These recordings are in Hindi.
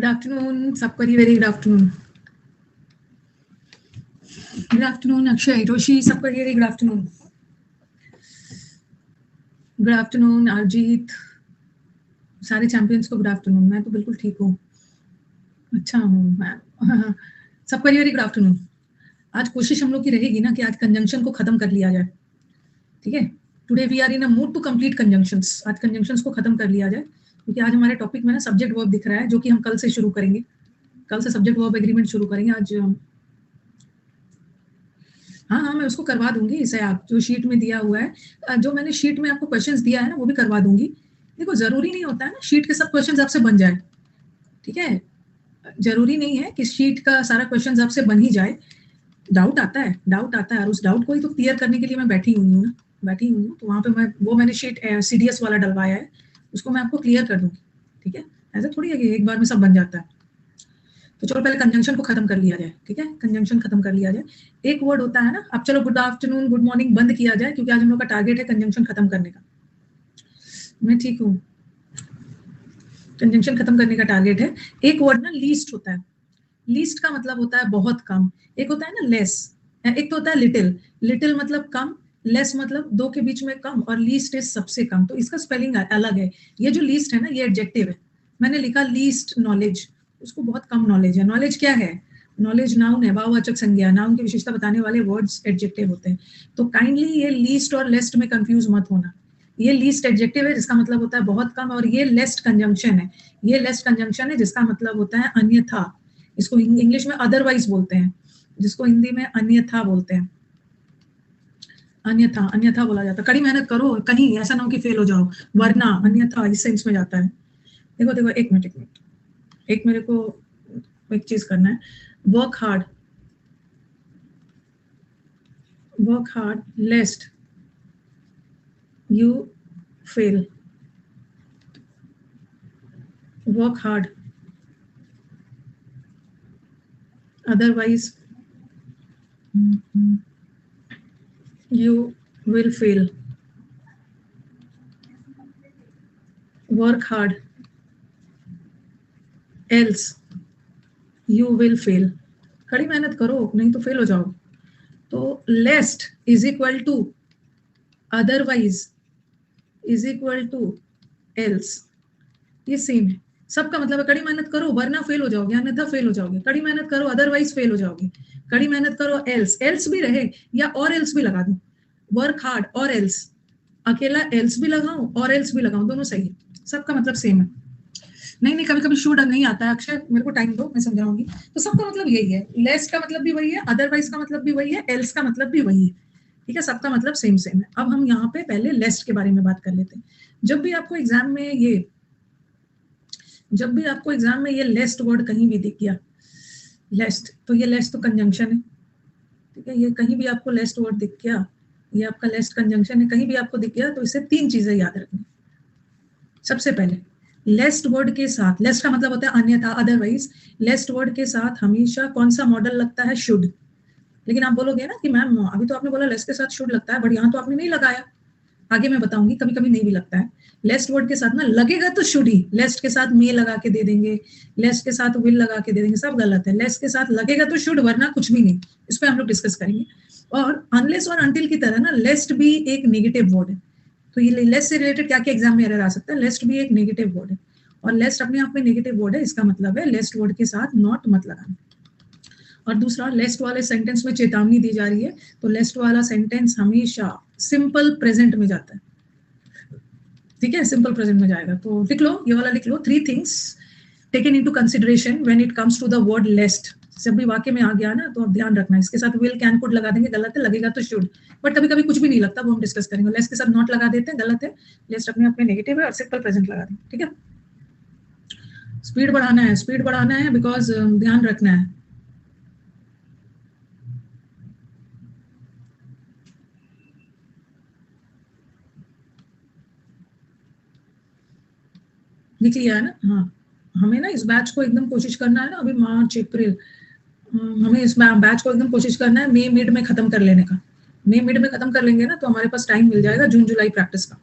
Good afternoon, सबको very good afternoon. Good afternoon, Akshay, Roshi, सबको very good afternoon. Good afternoon, Arjit. सारे चैंपियंस को गुड आफ्टरनून. मैं तो बिल्कुल ठीक हूँ, अच्छा हूँ मैं. सबको वेरी गुड आफ्टरनून. आज कोशिश हम लोग की रहेगी ना कि आज कंजंक्शन को खत्म कर लिया जाए, ठीक है. Today we are in a mood to complete conjunctions. आज कंजंक्शंस को खत्म कर लिया जाए, क्योंकि आज हमारे टॉपिक में ना सब्जेक्ट वर्ब दिख रहा है, जो कि हम कल से शुरू करेंगे. कल से सब्जेक्ट वर्ब एग्रीमेंट शुरू करेंगे. आज हाँ, मैं उसको करवा दूंगी. इसे आप जो शीट में दिया हुआ है, जो मैंने शीट में आपको क्वेश्चंस दिया है ना, वो भी करवा दूंगी. देखो, जरूरी नहीं होता है ना शीट के सब क्वेश्चंस आपसे बन जाए, ठीक है. जरूरी नहीं है कि शीट का सारा क्वेश्चंस आपसे बन ही जाए. डाउट आता है और उस डाउट को ही तो क्लियर करने के लिए मैं बैठी हुई हूँ. तो वहाँ पे मैंने शीट CDS वाला डलवाया है, उसको मैं आपको क्लियर कर दूंगी, ठीक है. ऐसा थोड़ी है कि एक बार में सब बन जाता है. तो चलो पहले कंजंक्शन को खत्म कर लिया जाए, ठीक है. कंजंक्शन खत्म कर लिया जाए. एक वर्ड होता है ना. अब चलो गुड आफ्टरनून, गुड मॉर्निंग बंद किया जाए, क्योंकि आज हम लोग का टारगेट है कंजंक्शन खत्म करने का. मैं ठीक हूँ. कंजंक्शन खत्म करने का टारगेट है. एक वर्ड ना लीस्ट होता है. लीस्ट का मतलब होता है बहुत कम. एक होता है ना लेस. एक तो होता है लिटिल. लिटिल मतलब कम, लेस मतलब दो के बीच में कम, और लीस्ट इज सबसे कम. तो इसका स्पेलिंग अलग है. ये जो लीस्ट है ना, ये एडजेक्टिव है. मैंने लिखा लीस्ट नॉलेज, उसको बहुत कम नॉलेज है. नॉलेज क्या है? नॉलेज नाउन है, भाववाचक संज्ञा. नाउन की विशेषता बताने वाले वर्ड्स एडजेक्टिव होते हैं. तो काइंडली ये लीस्ट और लेस्ट में कंफ्यूज मत होना. ये लीस्ट एडजेक्टिव है, जिसका मतलब होता है बहुत कम, और ये लेस्ट कंजंक्शन है. ये लेस्ट कंजंक्शन है, जिसका मतलब होता है अन्यथा. इसको इंग्लिश में अदरवाइज बोलते हैं, जिसको हिंदी में अन्यथा बोलते हैं. अन्यथा बोला जाता है. कड़ी मेहनत करो, कहीं ऐसा ना हो कि फेल हो जाओ, वरना अन्यथा इस सेंस में जाता है. देखो एक मिनट, एक मेरे को एक चीज करना है. Work hard लेस्ट you fail. Work hard, otherwise you will fail. Work hard, else you will fail. कड़ी मेहनत करो, नहीं तो फेल हो जाओ. तो lest is equal to otherwise is equal to else. ये सेम है. सबका मतलब है कड़ी मेहनत करो वरना फेल हो जाओगे, अन्यथा फेल हो जाओगे. कड़ी मेहनत करो अदरवाइज फेल हो जाओगे. कड़ी मेहनत करो एल्स भी रहे, या और एल्स भी लगा दूं. वर्क हार्ड और एल्स, अकेला एल्स भी लगाऊं और एल्स भी लगाऊं, दोनों सही है. सबका मतलब सेम है. नहीं, कभी कभी शुड नहीं आता है. अक्षय, मेरे को टाइम दो, मैं समझाऊंगी. तो सबका मतलब यही है. लेस का मतलब भी वही है, अदरवाइज का मतलब भी वही है, एल्स का मतलब भी वही है, ठीक है. सबका मतलब सेम है. अब हम यहाँ पे पहले लेस्ट के बारे में बात कर लेते हैं. जब भी आपको एग्जाम में ये लेस्ट वर्ड कहीं भी दिख गया, लेस्ट, तो ये लेस्ट तो कंजंक्शन है, ठीक है. ये कहीं भी आपको लेस्ट वर्ड दिख गया, ये आपका लेस्ट कंजंक्शन है. कहीं भी आपको दिख गया तो इससे तीन चीजें याद रखनी. सबसे पहले लेस्ट वर्ड के साथ, लेस्ट का मतलब होता है अन्यथा, अदरवाइज. लेस्ट वर्ड के साथ हमेशा कौन सा मॉडल लगता है? शुड. लेकिन आप बोलोगे ना कि मैम अभी तो आपने बोला लेस्ट के साथ शुड लगता है, बट यहाँ तो आपने नहीं लगाया. आगे मैं बताऊंगी, कभी कभी नहीं भी लगता है. लेस्ट वर्ड के साथ ना लगेगा तो शुड ही. लेस्ट के साथ मे लगा के दे देंगे, लेस्ट के साथ विल लगा के दे देंगे, सब गलत है. लेस्ट के साथ लगेगा तो शुड, वरना कुछ भी नहीं. इस पर हम लोग डिस्कस करेंगे. और अनलेस और अनटिल की तरह ना लेस्ट भी एक नेगेटिव वर्ड है. तो ये लेस्ट से रिलेटेड क्या क्या एग्जाम में एरर आ सकता है? लेस्ट भी एक नेगेटिव वर्ड है, और लेस्ट अपने आप में नेगेटिव वर्ड है. इसका मतलब है लेस्ट वर्ड के साथ नॉट मत लगाना. और दूसरा, लेस्ट वाले सेंटेंस में चेतावनी दी जा रही है, तो लेस्ट वाला सेंटेंस हमेशा सिंपल प्रेजेंट में जाता है, ठीक है. सिंपल प्रेजेंट में जाएगा. तो लिख लो, ये वाला लिख लो. 3 things taken into consideration when it comes to the word lest. जब भी वाक्य में आ गया ना, तो आप ध्यान रखना. इसके साथ विल कैन कुड लगा देंगे, गलत है. लगेगा तो शुड, बट कभी कभी कुछ भी नहीं लगता, वो हम डिस्कस करेंगे. लेस्ट के साथ नॉट लगा देते हैं, गलत है. लेस्ट अपने आप में नेगेटिव है, और सिंपल प्रेजेंट लगा देंगे, ठीक है. स्पीड बढ़ाना है बिकॉज ध्यान रखना है. लिख लिया है ना? हाँ, हमें ना इस बैच को एकदम कोशिश करना है ना, अभी मार्च अप्रैल, हमें इस बैच को एकदम कोशिश करना है मई मिड में खत्म कर लेने का. मई मिड में खत्म कर लेंगे ना, तो हमारे पास टाइम मिल जाएगा जून जुलाई प्रैक्टिस का.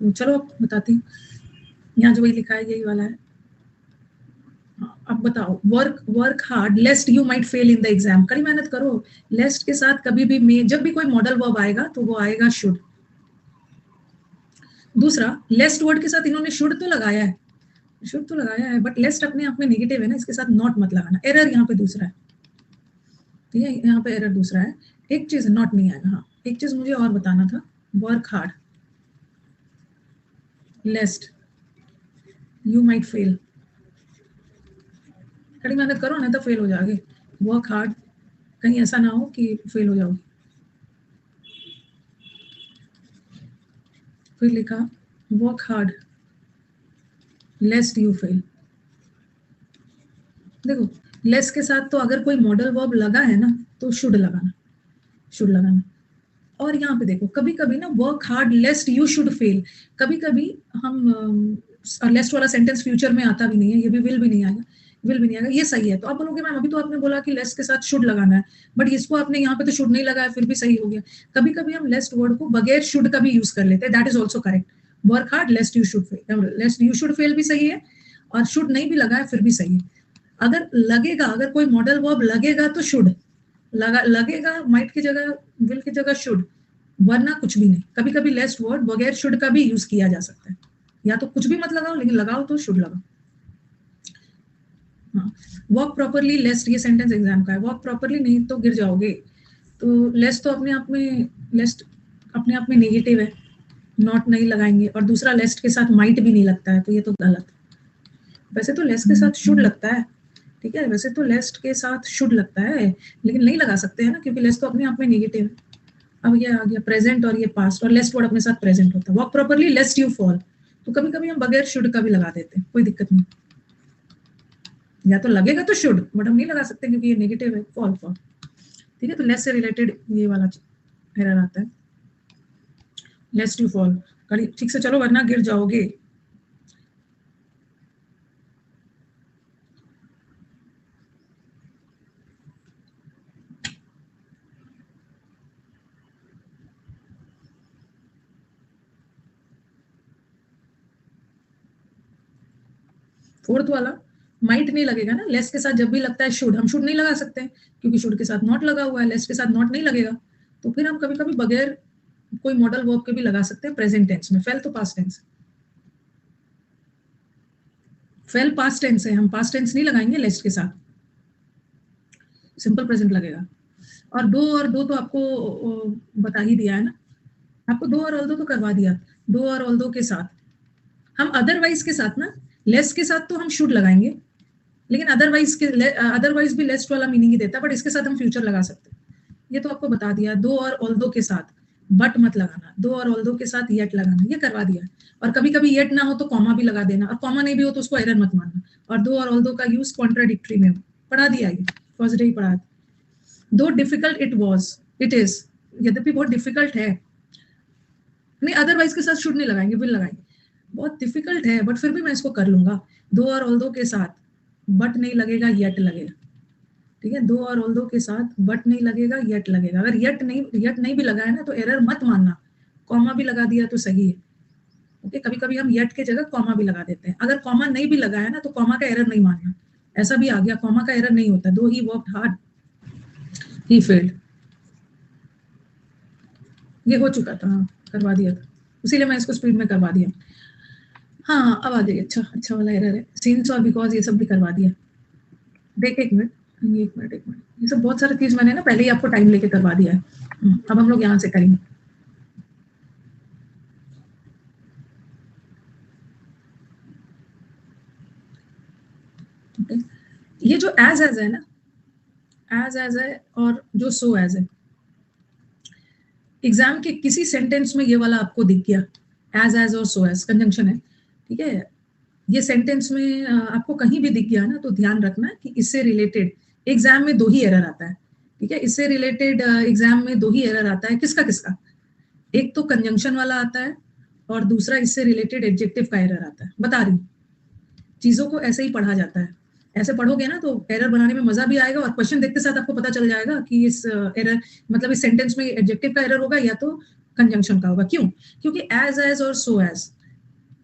तो चलो बताती हूँ. यहाँ जो वही लिखा है यही वाला है. अब बताओ, work hard लेस्ट you might fail in the exam, कड़ी मेहनत करो। लेस्ट के साथ कभी भी जब भी कोई मॉडल वर्ब आएगा तो वो आएगा शुड। दूसरा, लेस्ट वर्ड के साथ इन्होंने शुड तो लगाया है, बट लेस्ट अपने आप में नेगेटिव है ना, इसके साथ नॉट मत लगाना। एरर यहाँ पे दूसरा है, ठीक है, यहाँ पे एरर दूसरा है। एक चीज नॉट नहीं आएगा। हाँ, एक चीज मुझे और बताना था, work hard लेस्ट you might fail, कड़ी मेहनत करो नहीं तो फेल हो जाओगे। वर्क हार्ड, कहीं ऐसा ना हो कि फेल हो जाओगे। फिर लिखा वर्क हार्ड लेस्ट यू फेल। देखो, लेस के साथ तो अगर कोई मॉडल वर्ब लगा है ना तो शुड लगाना। और यहाँ पे देखो, कभी कभी ना work hard लेस्ट you should fail, कभी कभी हम लेस्ट वाला सेंटेंस फ्यूचर में आता भी नहीं है, ये भी विल भी नहीं आएगा, ये सही है। तो आप बोलोगे मैम अभी तो आपने बोला कि लेस्ट के साथ शुड लगाना है, बट इसको आपने यहाँ पे तो शुड नहीं लगाया, फिर भी सही हो गया। कभी कभी हम लेस्ट वर्ड को बगैर शुड का भी यूज कर लेते हैं, that is also correct. Work hard लेस्ट you should fail भी सही है, और शुड नहीं भी लगाया फिर भी सही है। अगर लगेगा, अगर कोई मॉडल वर्ब लगेगा तो शुड लगेगा, माइट की जगह विल की जगह शुड, वरना कुछ भी नहीं। कभी कभी लेस्ट वर्ड बगैर शुड का भी यूज किया जा सकता है, या तो कुछ भी मत लगाओ, लेकिन लगाओ तो शुड लगाओ। हाँ, वॉक प्रॉपरली लेस्ट, ये सेंटेंस एग्जाम का है। वॉक प्रॉपरली नहीं तो गिर जाओगे, तो लेस्ट तो अपने आप में नेगेटिव है, नॉट नहीं लगाएंगे। और दूसरा, लेस्ट के साथ माइट भी नहीं लगता है, तो ये तो गलत। वैसे तो लेस्ट के साथ शुड लगता है, ठीक है, वैसे तो लेस्ट के साथ शुड लगता है, लेकिन नहीं लगा सकते हैं ना, क्योंकि लेस्ट तो अपने आप में नेगेटिव है। अब ये आ गया प्रेजेंट और ये पास्ट, और लेस्ट वर्ड अपने साथ प्रेजेंट होता है। वॉक प्रॉपरली लेस्ट यू फॉल, तो कभी कभी हम बगैर शुड का भी लगा देते हैं, कोई दिक्कत नहीं। या तो लगेगा तो शुड, बट हम नहीं लगा सकते क्योंकि ये नेगेटिव है, फॉल। ठीक है, तो लेस्ट से रिलेटेड ये वाला एरर आता है, लेस्ट यू फॉल। ठीक से चलो वरना गिर जाओगे। फोर्थ वाला, माइट नहीं लगेगा ना, लेस के साथ जब भी लगता है शुड, हम शुड नहीं लगा सकते क्योंकि शुड के साथ नॉट लगा हुआ है, लेस के साथ नॉट नहीं लगेगा, तो फिर हम कभी कभी बगैर कोई मॉडल वर्ब के भी लगा सकते हैं प्रेजेंट टेंस में। फेल तो past tense, fell past tense है, हम पास्ट टेंस नहीं लगाएंगे लेस के साथ, सिंपल प्रेजेंट लगेगा। और दो तो आपको बता ही दिया है ना, आपको दो और ऑल्दो तो करवा दिया। दो और ऑल्दो के साथ हम अदरवाइज के साथ ना, लेस के साथ तो हम शुड लगाएंगे, लेकिन अदरवाइज भी लेस्ट वाला मीनिंग ही देता है, बट इसके साथ हम फ्यूचर लगा सकते हैं। ये तो आपको बता दिया। दो और ऑल्दो के साथ बट मत लगाना, दो और ऑल्दो के साथ येट लगाना, ये करवा दिया। और कभी कभी येट ना हो तो कॉमा भी लगा देना, और कॉमा नहीं भी हो तो उसको एरर मत मानना। और दो और ऑल्दो का यूज कॉन्ट्राडिक्टरी में पढ़ा दिया, ये फर्स्ट डे ही पढ़ा। दो डिफिकल्ट इट इज, यद्यपि बहुत डिफिकल्ट है, नहीं अदरवाइज के साथ शुड नहीं लगाएंगे, विल लगाएंगे। बहुत डिफिकल्ट है बट फिर भी मैं इसको कर लूंगा। दो और ऑल्दो के साथ बट नहीं लगेगा, येट लगेगा। ठीक है, दो और ऑल्दो के साथ बट नहीं लगेगा, येट लगेगा। अगर येट नहीं भी लगा है ना तो एरर मत मानना, कॉमा भी लगा दिया तो सही है। ओके, कभी कभी हम येट के जगह कॉमा भी लगा देते हैं। अगर कॉमा नहीं भी लगा है ना तो कॉमा का एरर नहीं मानना, ऐसा भी आ गया, कॉमा का एरर नहीं होता। दो he worked hard he failed, ये हो चुका था, हाँ करवा दिया था, इसीलिए मैं इसको स्पीड में करवा दिया। हाँ अब आ जाइए, अच्छा वाला एरर है, सिंस और बिकॉज ये सब भी करवा दिया। देख एक मिनट, ये सब बहुत सारी चीज मैंने ना पहले ही आपको टाइम लेके करवा दिया है। अब हम लोग यहाँ से करेंगे। ये जो एज है ना, एज है और जो सो एज है, एग्जाम के किसी सेंटेंस में ये वाला आपको दिख गया, एज और सो एज कंजंक्शन है, ठीक है, ये सेंटेंस में आपको कहीं भी दिख गया ना तो ध्यान रखना कि इससे रिलेटेड एग्जाम में दो ही एरर आता है। ठीक है, इससे रिलेटेड एग्जाम में दो ही एरर आता है। किसका किसका? एक तो कंजंक्शन वाला आता है और दूसरा इससे रिलेटेड एडजेक्टिव का एरर आता है। बता रही हूँ, चीजों को ऐसे ही पढ़ा जाता है। ऐसे पढ़ोगे ना तो एरर बनाने में मजा भी आएगा, और क्वेश्चन देखते साथ आपको पता चल जाएगा कि इस एरर मतलब इस सेंटेंस में एडजेक्टिव का एरर होगा या तो कंजंक्शन का होगा। क्यों? क्योंकि एज और सो एज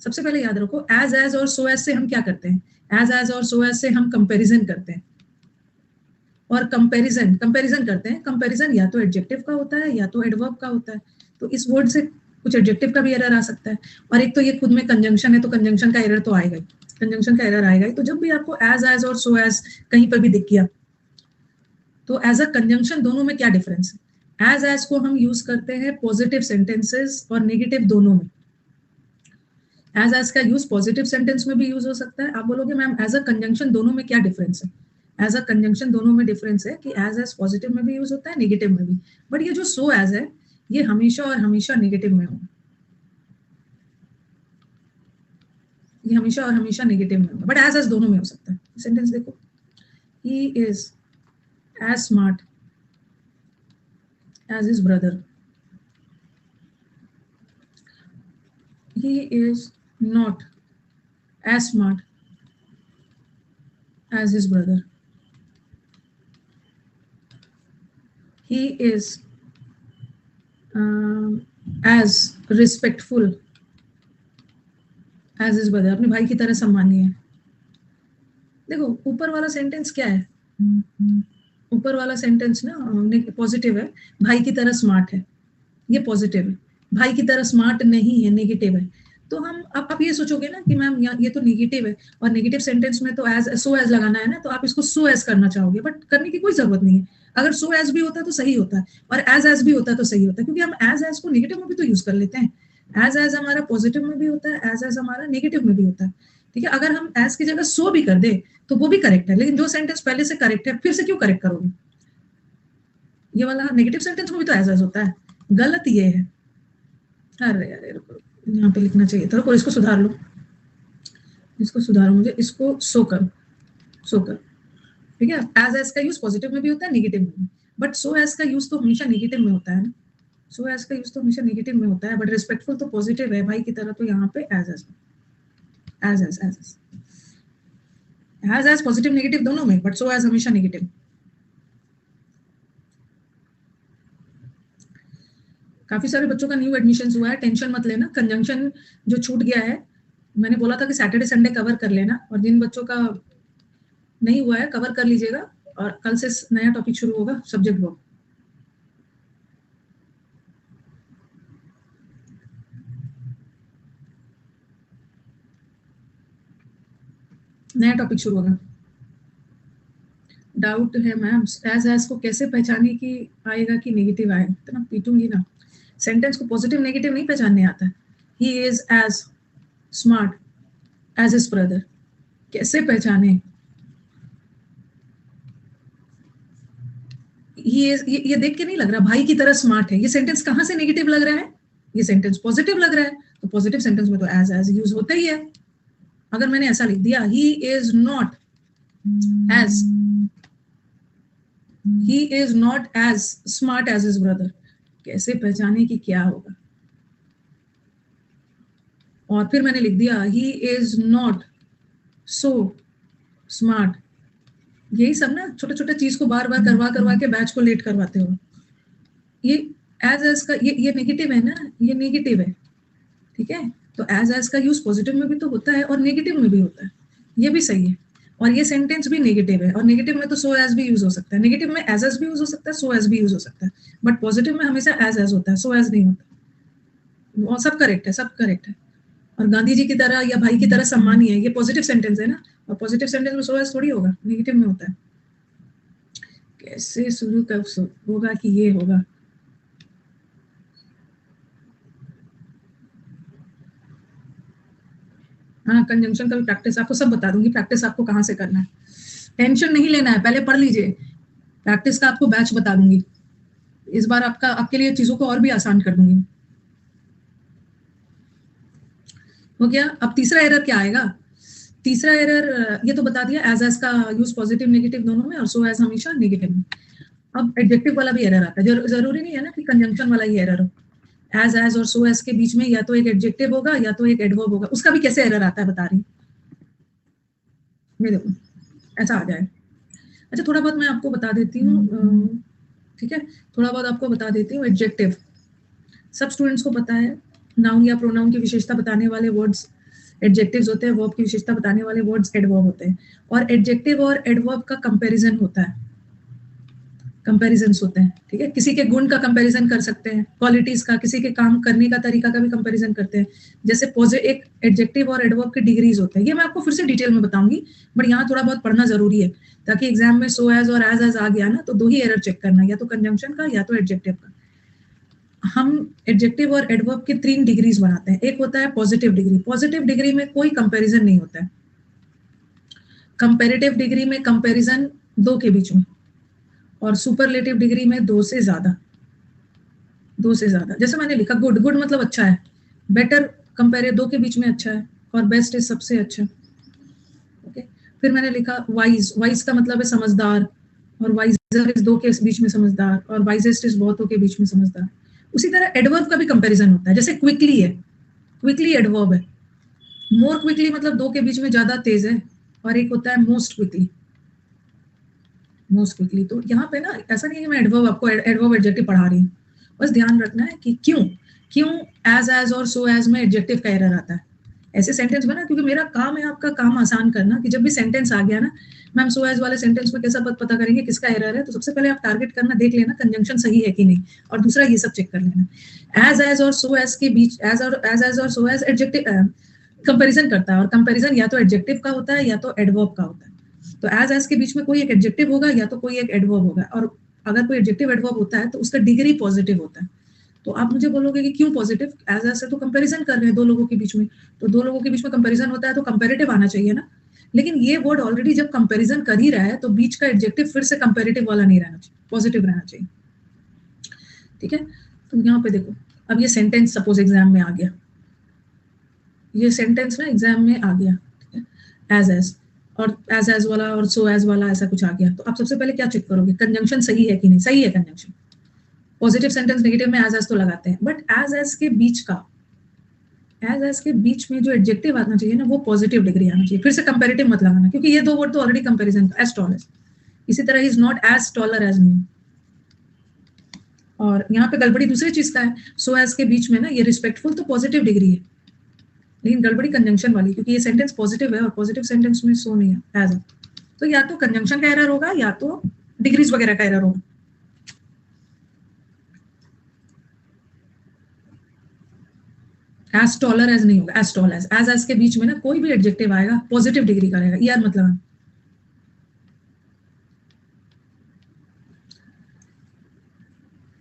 सबसे पहले याद रखो एज और सो एज से हम क्या करते हैं, एज और सो एज से हम कंपैरिजन करते हैं, और कंपैरिजन करते हैं। कंपैरिजन या तो एडजेक्टिव का होता है या तो एडवर्ब का होता है, तो इस वर्ड से कुछ एडजेक्टिव का भी एरर आ सकता है, और एक तो ये खुद में कंजंक्शन है तो कंजंक्शन का एरर तो आएगा ही, कंजंक्शन का एरर आएगा ही। तो जब भी आपको एज और सो एज कहीं पर भी दिख गया तो एज अ कंजंक्शन दोनों में क्या डिफरेंस है। एज को हम यूज करते हैं पॉजिटिव सेंटेंसेस और नेगेटिव दोनों में। एज का यूज पॉजिटिव सेंटेंस में भी यूज हो सकता है। आप बोलोगे मैम एज अ कंजंक्शन दोनों में क्या डिफरेंस है, एज अ कंजंक्शन दोनों में डिफरेंस है कि एज पॉजिटिव में भी यूज होता है, नेगेटिव में भी, बट ये जो सो एज है ये हमेशा और हमेशा नेगेटिव में होगा, ये हमेशा और हमेशा नेगेटिव में होगा, बट एज दोनों में हो सकता है। सेंटेंस देखो, he is as smart as his brother, he is not as smart as his brother, he is as respectful as his brother, अपने भाई की तरह सम्मानीय है। देखो ऊपर वाला सेंटेंस क्या है, ऊपर वाला सेंटेंस ना पॉजिटिव है, भाई की तरह स्मार्ट है, ये पॉजिटिव है, भाई की तरह स्मार्ट नहीं है, नेगेटिव है। तो हम अब आप ये सोचोगे ना कि मैम ये तो नेगेटिव है, और नेगेटिव सेंटेंस में तो एज सो एज लगाना है ना, तो आप इसको सो एज करना चाहोगे, बट करने की कोई जरूरत नहीं है। अगर सो एज भी होता है तो सही होता है, और एज भी होता है तो सही होता है, क्योंकि हम एज को नेगेटिव में भी तो यूज कर लेते हैं। एज हमारा पॉजिटिव में भी होता है, एज हमारा नेगेटिव में भी होता है, ठीक है। अगर हम एज की जगह सो भी कर दे तो वो भी करेक्ट है, लेकिन जो सेंटेंस पहले से करेक्ट है फिर से क्यों करेक्ट करोगे। ये वाला नेगेटिव सेंटेंस में भी तो एज होता है, गलत ये है। अरे अरे रुको, यहाँ पे लिखना चाहिए था, रुको इसको सुधार लो, इसको सुधारो, मुझे इसको सो कर, सो कर, ठीक है। एज का यूज पॉजिटिव में भी होता है, नेगेटिव में भी, बट सो एज का यूज तो हमेशा नेगेटिव में होता है ना, सो एज का यूज तो हमेशा नेगेटिव में होता है, बट रिस्पेक्टफुल तो पॉजिटिव है भाई की तरह, तो यहाँ पे एज पॉजिटिव नेगेटिव दोनों में, बट सो एज हमेशा नेगेटिव। काफी सारे बच्चों का न्यू एडमिशन हुआ है, टेंशन मत लेना, कंजंक्शन जो छूट गया है, मैंने बोला था कि सैटरडे संडे कवर कर लेना, और जिन बच्चों का नहीं हुआ है कवर कर लीजिएगा, और कल से नया टॉपिक शुरू होगा, सब्जेक्ट वर्ब। नया टॉपिक शुरू होगा। डाउट है मैम एज को कैसे पहचाने कि आएगा कि नेगेटिव आएगा, इतना पीटूंगी ना। सेंटेंस को पॉजिटिव नेगेटिव नहीं पहचानने आता है। He is as smart as his brother, कैसे पहचाने। ये देख के नहीं लग रहा भाई की तरह स्मार्ट है, ये सेंटेंस कहाँ से नेगेटिव लग रहा है, ये सेंटेंस पॉजिटिव लग रहा है, तो पॉजिटिव सेंटेंस में तो एज यूज होता ही है। अगर मैंने ऐसा लिख दिया he is not as smart as his brother, कैसे पहचाने कि क्या होगा। और फिर मैंने लिख दिया he is not so smart, यही सब ना छोटे छोटे चीज को बार बार करवा के बैच को लेट करवाते हो। ये एज का ये नेगेटिव है ना, ये नेगेटिव है, ठीक है। तो एज का यूज पॉजिटिव में भी तो होता है और नेगेटिव में भी होता है, ये भी सही है। और ये सेंटेंस भी नेगेटिव है, और नेगेटिव में तो सो एज भी यूज हो सकता है, नेगेटिव में एज भी यूज हो सकता है, सो एज भी यूज हो सकता है, बट पॉजिटिव में हमेशा एज होता है, सो एज नहीं होता। और सब करेक्ट है, सब करेक्ट है। और गांधी जी की तरह या भाई की तरह सम्मानीय है, ये पॉजिटिव सेंटेंस है ना, और पॉजिटिव सेंटेंस में सो एज थोड़ी होगा, नेगेटिव में होता है। कैसे शुरू कब होगा कि ये होगा। हाँ कंजंक्शन का भी प्रैक्टिस आपको सब बता दूंगी, प्रैक्टिस आपको कहाँ से करना है, टेंशन नहीं लेना है, पहले पढ़ लीजिए, प्रैक्टिस का आपको बैच बता दूंगी, इस बार आपके लिए चीजों को और भी आसान कर दूंगी। हो गया। अब तीसरा एरर क्या आएगा, तीसरा एरर ये तो बता दिया एज का यूज पॉजिटिव नेगेटिव दोनों में, और सो एज हमेशा नेगेटिव में। अब एडजेक्टिव वाला भी एरर आता है, जरूरी नहीं है ना कि कंजंक्शन वाला ही एरर हो। एज और सो एज के बीच में या तो एक एडजेक्टिव होगा या तो एक एडवर्ब होगा, उसका भी कैसे एरर आता है बता रही हूँ, देखो ऐसा आ जाए। अच्छा थोड़ा बहुत मैं आपको बता देती हूँ, ठीक है, थोड़ा बहुत आपको बता देती हूँ। एडजेक्टिव सब स्टूडेंट्स को पता है, नाउन या प्रोनाउन की विशेषता बताने वाले वर्ड्स एडजेक्टिव्स होते हैं, वर्ब की विशेषता बताने वाले वर्ड्स एडवर्ब होते हैं, और एडजेक्टिव और एडवर्ब का कंपैरिजन होता है, कंपैरिजन्स होते हैं, ठीक है। किसी के गुण का कंपैरिजन कर सकते हैं, क्वालिटीज का, किसी के काम करने का तरीका का भी कंपैरिजन करते हैं। जैसे एक एडजेक्टिव और एडवर्ब के डिग्रीज होते हैं, ये मैं आपको फिर से डिटेल में बताऊंगी, बट यहाँ थोड़ा बहुत पढ़ना जरूरी है, ताकि एग्जाम में सो एज और एज आ गया ना तो दो ही एरर चेक करना, या तो कंजंक्शन का या तो एडजेक्टिव का। हम एडजेक्टिव और एडवर्ब के 3 डिग्रीज बनाते हैं। एक होता है पॉजिटिव डिग्री, पॉजिटिव डिग्री में कोई कंपैरिजन नहीं होता है। कंपैरेटिव डिग्री में कंपैरिजन 2 के बीच में, और सुपरलेटिव डिग्री में 2 से ज्यादा, 2 से ज्यादा। जैसे मैंने लिखा गुड, गुड मतलब अच्छा है, बेटर कंपेयर 2 के बीच में अच्छा है, और बेस्ट इज सबसे अच्छा, ओके। फिर मैंने लिखा वाइज, वाइज का मतलब है समझदार, और वाइजर इज 2 के बीच में समझदार, और वाइजेस्ट इज बहुतों के बीच में समझदार। उसी तरह एडवर्ब का भी कंपैरिजन होता है, जैसे क्विकली है, क्विकली एडवर्ब है। मोर क्विकली मतलब 2 के बीच में ज्यादा तेज है, और एक होता है मोस्ट क्विकली, मोस्ट क्विकली। तो यहाँ पे ना ऐसा नहीं है कि मैं एडवर्ब आपको एडवर्ब एडजेक्टिव पढ़ा रही हूँ, बस ध्यान रखना है कि क्यों क्यों एज और सो एज में एडजेक्टिव का एरर आता है ऐसे सेंटेंस में ना, क्योंकि मेरा काम है आपका काम आसान करना, कि जब भी सेंटेंस आ गया ना, मैम सो एज वाले सेंटेंस में कैसा पता करेंगे किसका एरर है, तो सबसे पहले आप टारगेट करना, देख लेना कंजंक्शन सही है कि नहीं, और दूसरा ये सब चेक कर लेना। एज और सो एज के बीच, एज और सो एज एडजेक्टिव कंपैरिजन करता है, और कंपैरिजन या तो एडजेक्टिव का होता है या तो एडवर्ब का होता है। तो एज के बीच में कोई एक एडजेक्टिव होगा या तो कोई एक एडवर्ब होगा, और अगर कोई एडजेक्टिव एडवर्ब होता है तो उसका डिग्री पॉजिटिव होता है। तो आप मुझे बोलोगे कि क्यों पॉजिटिव, एज से तो कंपैरिजन कर रहे हैं 2 लोगों के बीच में, तो 2 लोगों के बीच में कंपैरिजन होता है तो कंपैरेटिव आना चाहिए ना। लेकिन ये वर्ड ऑलरेडी जब कंपैरिजन कर ही रहा है तो बीच का एडजेक्टिव फिर से कंपैरेटिव वाला नहीं रहना चाहिए, पॉजिटिव रहना चाहिए, ठीक है। तो यहाँ पे देखो, अब ये सेंटेंस सपोज एग्जाम में आ गया, ये सेंटेंस ना एग्जाम में आ गया, ठीक है, एज और एज वाला और सो एज वाला ऐसा कुछ आ गया, तो आप सबसे पहले क्या चेक करोगे, कंजंक्शन सही है कि नहीं। सही है कंजंक्शन, पॉजिटिव सेंटेंस नेगेटिव में एज तो लगाते हैं, बट एज के बीच का, एज के बीच में जो एडजेक्टिव आना चाहिए ना, वो पॉजिटिव डिग्री आना चाहिए। फिर से कंपैरेटिव मत लगाना, क्योंकि ये 2 वर्ड तो ऑलरेडी कंपैरिजन का, एज टॉल एज। इसी तरह is not as taller as नहीं। और यहाँ पे गड़बड़ी दूसरी चीज का है, सो एज के बीच में ना ये रिस्पेक्टफुल तो पॉजिटिव डिग्री है, लेकिन गड़बड़ी कंजंक्शन वाली, क्योंकि ये सेंटेंस पॉजिटिव है और पॉजिटिव सेंटेंस में सो नहीं है, एज है। तो या तो कंजंक्शन का एरर होगा या तो डिग्रीज वगैरह का एरर होगा। एज टॉलर एज नहीं होगा, एज टॉल एज के बीच में ना कोई भी एडजेक्टिव आएगा पॉजिटिव डिग्री का रहेगा, यार मतलब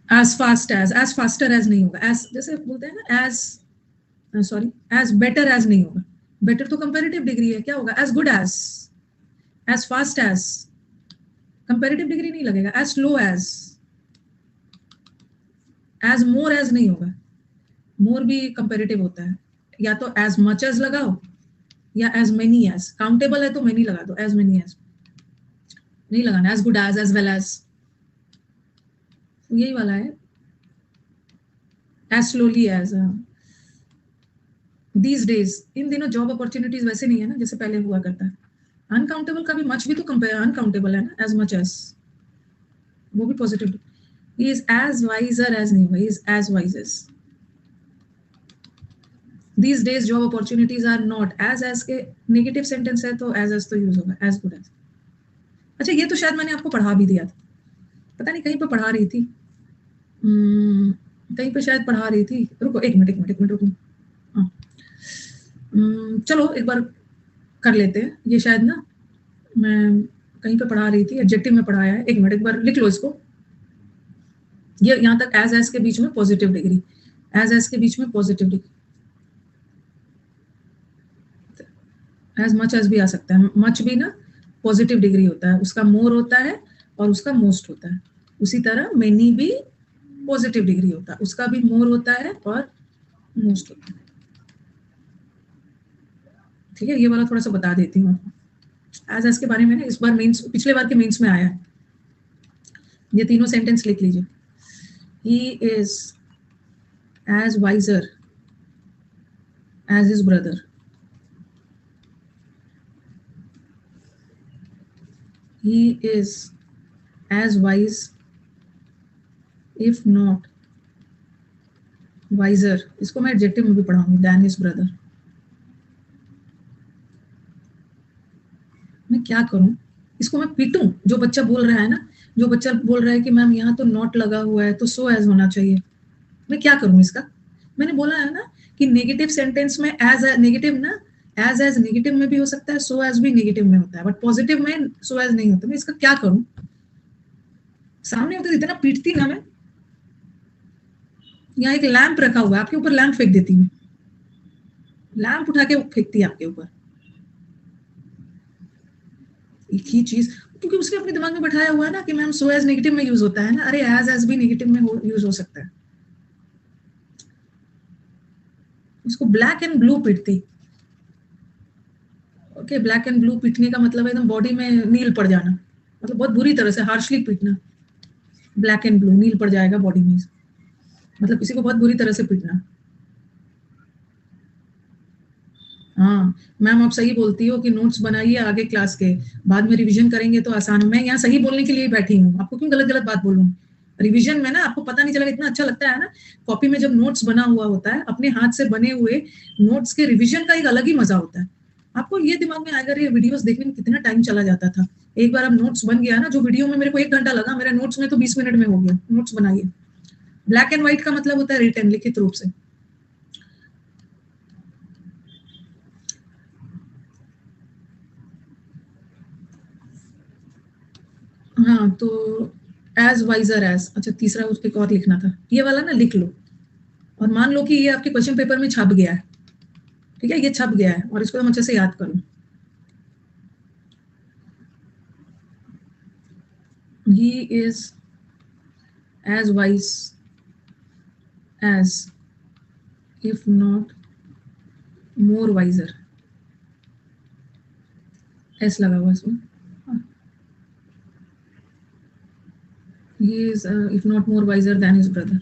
एज फास्टर एज नहीं होगा, एज जैसे बोलते हैं ना, as sorry as better as नहीं होगा, बेटर तो कंपैरेटिव डिग्री है, क्या होगा, as good as fast comparative degree नहीं लगेगा, as slow as more as नहीं होगा, मोर भी कंपैरेटिव होता है, या तो एज मच एज लगाओ या एज मेनी एज, काउंटेबल है तो मेनी लगा दो, एज मेनी एज नहीं लगाना, as good as well as, यही वाला है, as slowly as. These days, इन दिनों जॉब अपॉर्चुनिटीज वैसे नहीं है ना जैसे पहले हुआ करता है। अनकाउंटेबल का भी मच भी तो अनकाउंटेबल है ना, एज मच एज, वो भी positive. He is as wiser as नहीं होगा, he is as wisest. These days job opportunities are not, as के नेगेटिव सेंटेंस है तो एज तो यूज होगा, एज गुड एज। अच्छा ये तो शायद मैंने आपको पढ़ा भी दिया था, पता नहीं कहीं पे पढ़ा रही थी, कहीं पे शायद पढ़ा रही थी, रुको एक मिनट रुको, हाँ चलो एक बार कर लेते हैं ये, शायद ना मैं कहीं पे पढ़ा रही थी, एडजेक्टिव में पढ़ाया है, एक बार लिख लो इसको। ये यहाँ तक एज के बीच में पॉजिटिव डिग्री, एज के बीच में positive degree, as much as भी आ सकता है, मच भी ना पॉजिटिव डिग्री होता है, उसका मोर होता है और उसका मोस्ट होता है। उसी तरह मेनी भी पॉजिटिव डिग्री होता है, उसका भी मोर होता है और मोस्ट होता है, ठीक है। ये वाला थोड़ा सा बता देती हूँ एज के बारे में ना, इस बार मेंस, पिछले बार के मेंस में आया है। ये तीनों सेंटेंस लिख लीजिए, he is as wiser as his brother, he is as wise if not wiser, इसको मैं एडजेक्टिव में भी पढ़ाऊंगी, than his brother। क्या करूं, इसको मैं पीटूं? जो बच्चा बोल रहा है ना, जो बच्चा बोल रहा है कि मैम यहाँ तो नॉट लगा हुआ है तो सो एज होना चाहिए, मैं क्या करूं इसका? मैंने बोला है ना कि नेगेटिव सेंटेंस में एज नेगेटिव ना, एज नेगेटिव में भी हो सकता है, सो एज भी नेगेटिव में होता है, बट पॉजिटिव में सो एज नहीं होता। मैं इसका क्या करूं? सामने होते इतना पीटती ना मैं। यहाँ एक लैंप रखा हुआ है, आपके ऊपर लैंप फेंक देती हूँ, लैंप उठा के फेंकती है आपके ऊपर। एक ही चीज, क्योंकि उसने अपने दिमाग में बैठाया हुआ है ना कि मैम सो एज नेगेटिव में यूज होता है ना, अरे एज भी नेगेटिव में यूज हो सकता है। उसको ब्लैक एंड ब्लू पीटती। ओके, ब्लैक एंड ब्लू पीटने का मतलब एकदम बॉडी में नील पड़ जाना, मतलब बहुत बुरी तरह से हार्शली पीटना। ब्लैक एंड ब्लू, नील पड़ जाएगा बॉडी में, मतलब किसी को बहुत बुरी तरह से पीटना। हाँ मैम, आप सही बोलती हो कि नोट्स बनाइए आगे क्लास के, बाद में रिवीजन करेंगे तो आसान। मैं यहाँ सही बोलने के लिए बैठी हूँ, आपको क्यों गलत गलत बात बोलूँ? रिवीजन में ना आपको पता नहीं चलेगा, इतना अच्छा लगता है ना कॉपी में जब नोट्स बना हुआ होता है, अपने हाथ से बने हुए नोट्स के रिवीजन का एक अलग ही मजा होता है। आपको ये दिमाग में आएगा, ये वीडियोस देखने में कितना टाइम चला जाता था। एक बार अब नोट्स बन गया ना, जो वीडियो में मेरे को 1 घंटा लगा, मेरे नोट्स में तो 20 मिनट में हो गया। नोट्स बनाइए, ब्लैक एंड व्हाइट का मतलब होता है रिटन, लिखित रूप से। हाँ तो एज वाइजर एज, अच्छा तीसरा उस पर और लिखना था, ये वाला ना लिख लो, और मान लो कि ये आपके क्वेश्चन पेपर में छप गया है, ठीक है, ये छप गया है और इसको हम अच्छे से याद करो। He is as wise as, if not more wiser, as लगा हुआ इसमें। he is if not more wiser than his brother।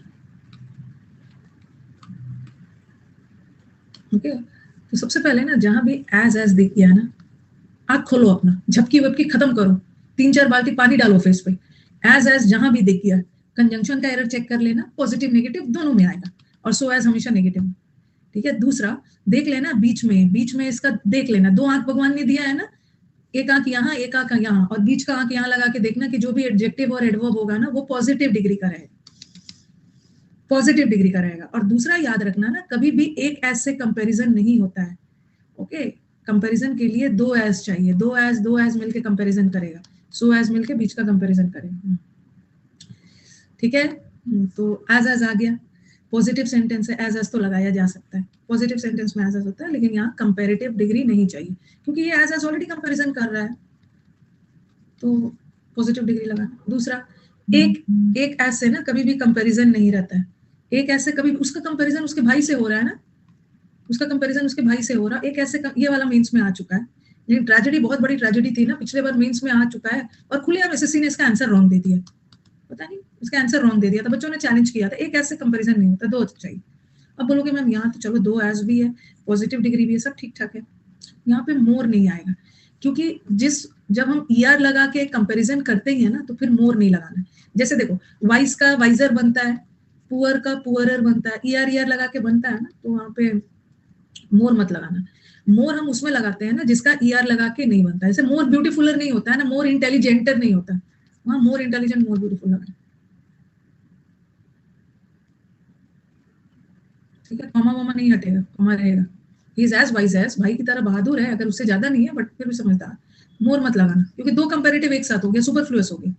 Okay तो सबसे पहले ना, जहां भी एज दिख गया ना, आंख खोलो अपना, झपकी वपकी खत्म करो, 3-4 बाल्टी पानी डालो फेस पे। एज जहां भी दिख गया, कंजंक्शन का एरर चेक कर लेना, पॉजिटिव नेगेटिव दोनों में आएगा, और सो एज हमेशा नेगेटिव। ठीक है, दूसरा देख लेना बीच में इसका देख लेना, 2 आंख भगवान ने दिया है ना, एक आंख यहाँ एक आंख यहाँ, और बीच का आंख यहाँ लगा के देखना कि जो भी एडजेक्टिव और एडवर्ब होगा ना, वो पॉजिटिव डिग्री का रहेगा, पॉजिटिव डिग्री का रहेगा। और दूसरा याद रखना ना, कभी भी एक एज से कंपैरिजन नहीं होता है। ओके, कंपैरिजन के लिए 2 एज चाहिए, 2 एज मिलके कंपैरिजन करेगा, सो एज मिलके बीच का कंपैरिजन करेगा। ठीक है, तो एज आ गया, पॉजिटिव सेंटेंस है, एज तो लगाया जा सकता है, पॉजिटिव सेंटेंस में एज होता है, लेकिन यहाँ कंपैरेटिव डिग्री नहीं चाहिए, क्योंकि ये एज ऑलरेडी कंपैरिजन कर रहा है, तो पॉजिटिव डिग्री लगाना। दूसरा, एक एज से ना कभी भी कंपैरिजन नहीं रहता है, एक ऐसे कभी उसका कंपैरिजन उसके भाई से हो रहा है ना, उसका कंपैरिजन उसके भाई से हो रहा, एक ऐसे ये वाला मेंस में आ चुका है, लेकिन ट्रेजेडी बहुत बड़ी ट्रेजेडी थी ना, पिछले बार मेंस में आ चुका है, और खुलेआम एसएससी ने इसका आंसर रॉन्ग दे दिया, पता नहीं इसका आंसर रॉन्ग दे दिया था, बच्चों ने चैलेंज किया था, एक ऐसे कंपैरिजन नहीं होता, 2 चाहिए। अब बोलोगे मैम यहाँ तो चलो 2 एज भी है, पॉजिटिव डिग्री भी है, सब ठीक ठाक है, यहाँ पे मोर नहीं आएगा, क्योंकि जब हम ईआर लगा के कंपैरिजन करते हैं ना, तो फिर मोर नहीं लगाना। जैसे देखो, वाइस का वाइजर बनता है, पुअर का पुअरर बनता है, ईआर लगा के बनता है ना, तो वहां पे मोर मत लगाना। मोर हम उसमें लगाते हैं ना जिसका ईआर लगा के नहीं बनता, जैसे मोर ब्यूटीफुलर नहीं होता है ना, मोर इंटेलिजेंटर नहीं होता, वहां मोर इंटेलिजेंट मोर ब्यूटीफुल लगाना। ठीक है, कॉमा वॉमा नहीं हटेगा, कॉमा रहेगा। He is as wise as, भाई की तरह बहादुर है, अगर उससे ज्यादा नहीं है बट फिर भी समझदार। मोर मत लगाना, क्योंकि 2 कंपैरेटिव एक साथ हो गया, सुपरफ्लुअस हो गया।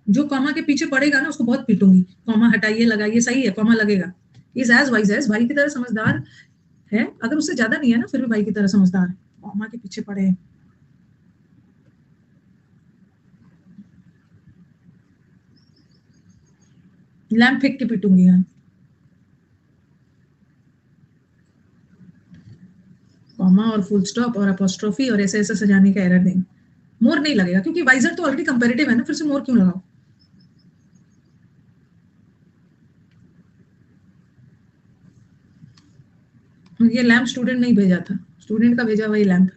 जो कॉमा के पीछे पड़ेगा ना, उसको बहुत पीटूंगी, कॉमा हटाइए लगाइए, सही है कॉमा लगेगा। इज एज वाइज एज, भाई की तरह समझदार है, अगर उससे ज्यादा नहीं है ना, फिर भी भाई की तरह समझदार है, कॉमा के पीछे पड़े हैं। लैंप फेंक के पीटूंगी यहाँ, कॉमा और फुल स्टॉप और अपोस्ट्रोफी और ऐसे ऐसे सजाने का एरर देंगे। मोर नहीं लगेगा, क्योंकि वाइजर तो ऑलरेडी कंपेरेटिव है ना, फिर से मोर क्यों लगाओ। ये लैंप स्टूडेंट नहीं भेजा था, स्टूडेंट का भेजा वही लैंप।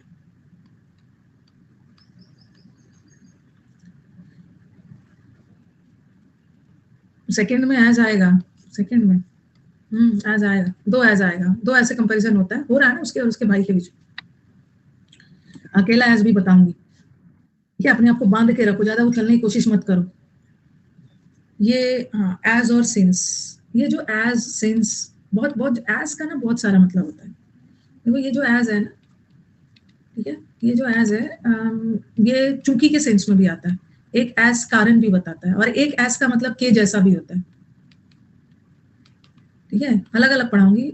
सेकंड में एज आएगा, सेकंड में एज आएगा, 2 एज आएगा, 2 ऐसे कंपैरिजन होता है, हो रहा है ना उसके और उसके भाई के बीच। अकेला एज भी बताऊंगी, ठीक है, अपने आप को बांध के रखो, ज्यादा उछलने की कोशिश मत करो। ये हाँ, एज और सिंस, ये जो एज सिंस, बहुत बहुत एज का ना बहुत सारा मतलब होता है। देखो ये जो एज है ना, ठीक है, ये जो एज है ये चूंकि के सेंस में भी आता है, एक एज कारण भी बताता है, और एक एज का मतलब के जैसा भी होता है। ठीक है, अलग अलग पढ़ाऊंगी